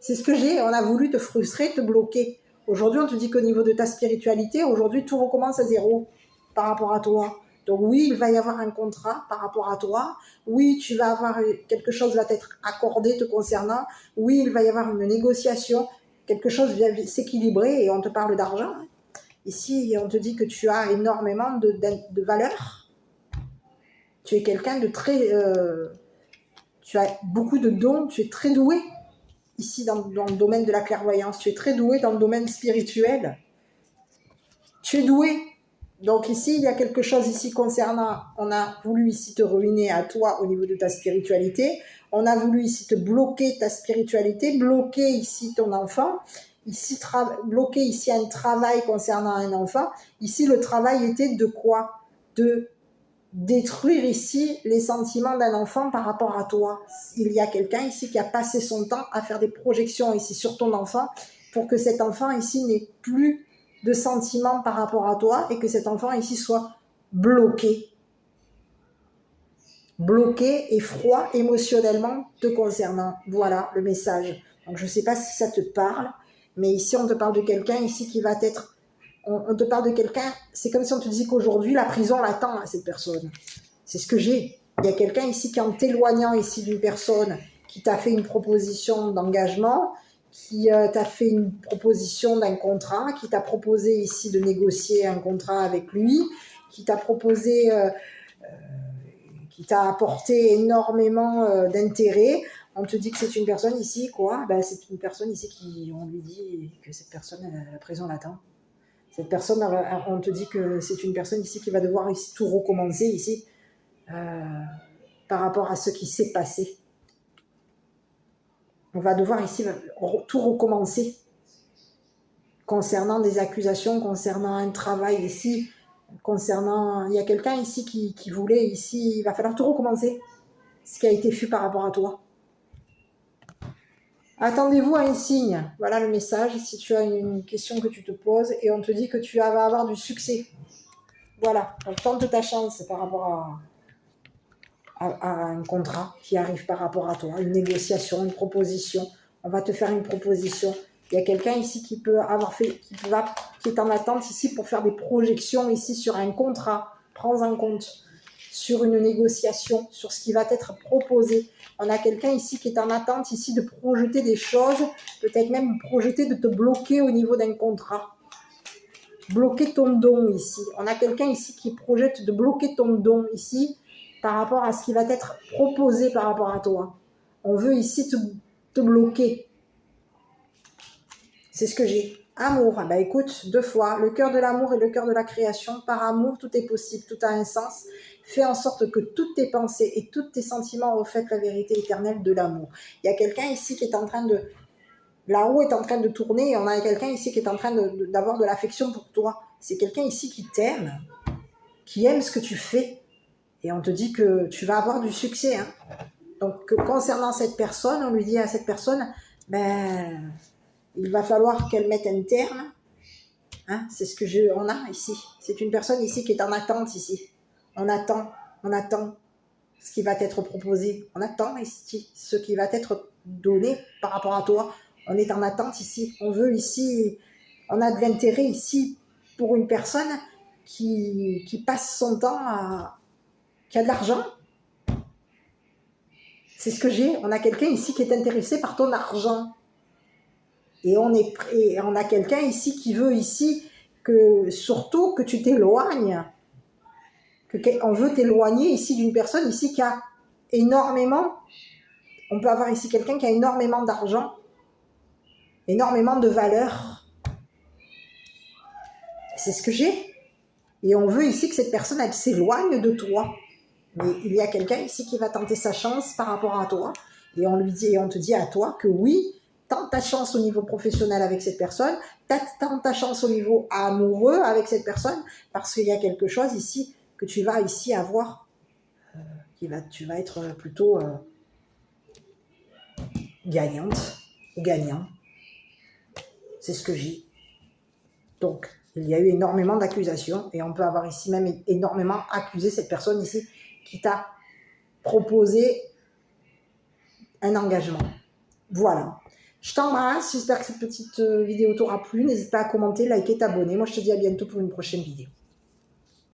Speaker 1: C'est ce que j'ai, on a voulu te frustrer, te bloquer. Aujourd'hui, on te dit qu'au niveau de ta spiritualité, aujourd'hui, tout recommence à zéro par rapport à toi. Donc oui, il va y avoir un contrat par rapport à toi. Oui, tu vas avoir quelque chose va t'être accordé te concernant. Oui, il va y avoir une négociation. Quelque chose va s'équilibrer et on te parle d'argent. Ici, on te dit que tu as énormément de valeur. Tu es quelqu'un de très... tu as beaucoup de dons, tu es très doué ici dans le domaine de la clairvoyance. Tu es très doué dans le domaine spirituel. Tu es doué. Donc ici, il y a quelque chose ici concernant... On a voulu ici te ruiner à toi au niveau de ta spiritualité. On a voulu ici te bloquer ta spiritualité, bloquer ici ton enfant. Ici, bloquer ici un travail concernant un enfant. Ici, le travail était de quoi? De détruire ici les sentiments d'un enfant par rapport à toi. Il y a quelqu'un ici qui a passé son temps à faire des projections ici sur ton enfant pour que cet enfant ici n'ait plus de sentiments par rapport à toi et que cet enfant ici soit bloqué. Bloqué et froid émotionnellement te concernant. Voilà le message. Donc je ne sais pas si ça te parle, mais ici on te parle de quelqu'un ici qui va être... On te parle de quelqu'un, c'est comme si on te dit qu'aujourd'hui, la prison l'attend à cette personne. C'est ce que j'ai. Il y a quelqu'un ici qui, en t'éloignant ici d'une personne, qui t'a fait une proposition d'engagement, qui t'a fait une proposition d'un contrat, qui t'a proposé ici de négocier un contrat avec lui, qui t'a proposé, qui t'a apporté énormément d'intérêt. On te dit que c'est une personne ici, quoi. Ben, c'est une personne ici qui, on lui dit que cette personne, la prison l'attend. Cette personne, on te dit que c'est une personne ici qui va devoir ici tout recommencer ici par rapport à ce qui s'est passé. On va devoir ici tout recommencer concernant des accusations, concernant un travail ici, concernant... Il y a quelqu'un ici qui voulait ici... Il va falloir tout recommencer, ce qui a été fait par rapport à toi. Attendez-vous à un signe. Voilà le message. Si tu as une question que tu te poses et on te dit que tu vas avoir du succès. Voilà. Donc tente ta chance par rapport à un contrat qui arrive par rapport à toi. Une négociation, une proposition. On va te faire une proposition. Il y a quelqu'un ici qui peut avoir fait, qui est en attente ici pour faire des projections ici sur un contrat. Prends en compte. Sur une négociation, sur ce qui va être proposé. On a quelqu'un ici qui est en attente ici de projeter des choses, peut-être même projeter de te bloquer au niveau d'un contrat. Bloquer ton don ici. On a quelqu'un ici qui projette de bloquer ton don ici par rapport à ce qui va être proposé par rapport à toi. On veut ici te bloquer. C'est ce que j'ai. Amour, bah écoute, 2 fois, le cœur de l'amour et le cœur de la création. Par amour, tout est possible, tout a un sens. Fais en sorte que toutes tes pensées et tous tes sentiments reflètent la vérité éternelle de l'amour. Il y a quelqu'un ici qui est en train de... La roue est en train de tourner et on a quelqu'un ici qui est en train d'avoir de l'affection pour toi. C'est quelqu'un ici qui t'aime. qui aime ce que tu fais. Et on te dit que tu vas avoir du succès. Hein. Donc, concernant cette personne, on lui dit à cette personne, ben, il va falloir qu'elle mette un terme. Hein, c'est ce que on a ici. C'est une personne ici qui est en attente ici. On attend ce qui va être proposé. On attend ici ce qui va être donné par rapport à toi. On est en attente ici. On veut ici, on a de l'intérêt ici pour une personne qui passe son temps qui a de l'argent. C'est ce que j'ai. On a quelqu'un ici qui est intéressé par ton argent. Et on a quelqu'un ici qui veut ici surtout que tu t'éloignes. On veut t'éloigner ici d'une personne ici qui a énormément. On peut avoir ici quelqu'un qui a énormément d'argent, énormément de valeur. C'est ce que j'ai. Et on veut ici que cette personne, elle s'éloigne de toi. Mais il y a quelqu'un ici qui va tenter sa chance par rapport à toi. Et on te dit à toi que oui, tente ta chance au niveau professionnel avec cette personne, tente ta chance au niveau amoureux avec cette personne, parce qu'il y a quelque chose ici que tu vas ici avoir, tu vas être plutôt gagnante ou gagnant. C'est ce que j'ai. Donc, il y a eu énormément d'accusations et on peut avoir ici même énormément accusé cette personne ici qui t'a proposé un engagement. Voilà. Je t'embrasse, j'espère que cette petite vidéo t'aura plu. N'hésite pas à commenter, liker, t'abonner. Moi, je te dis à bientôt pour une prochaine vidéo.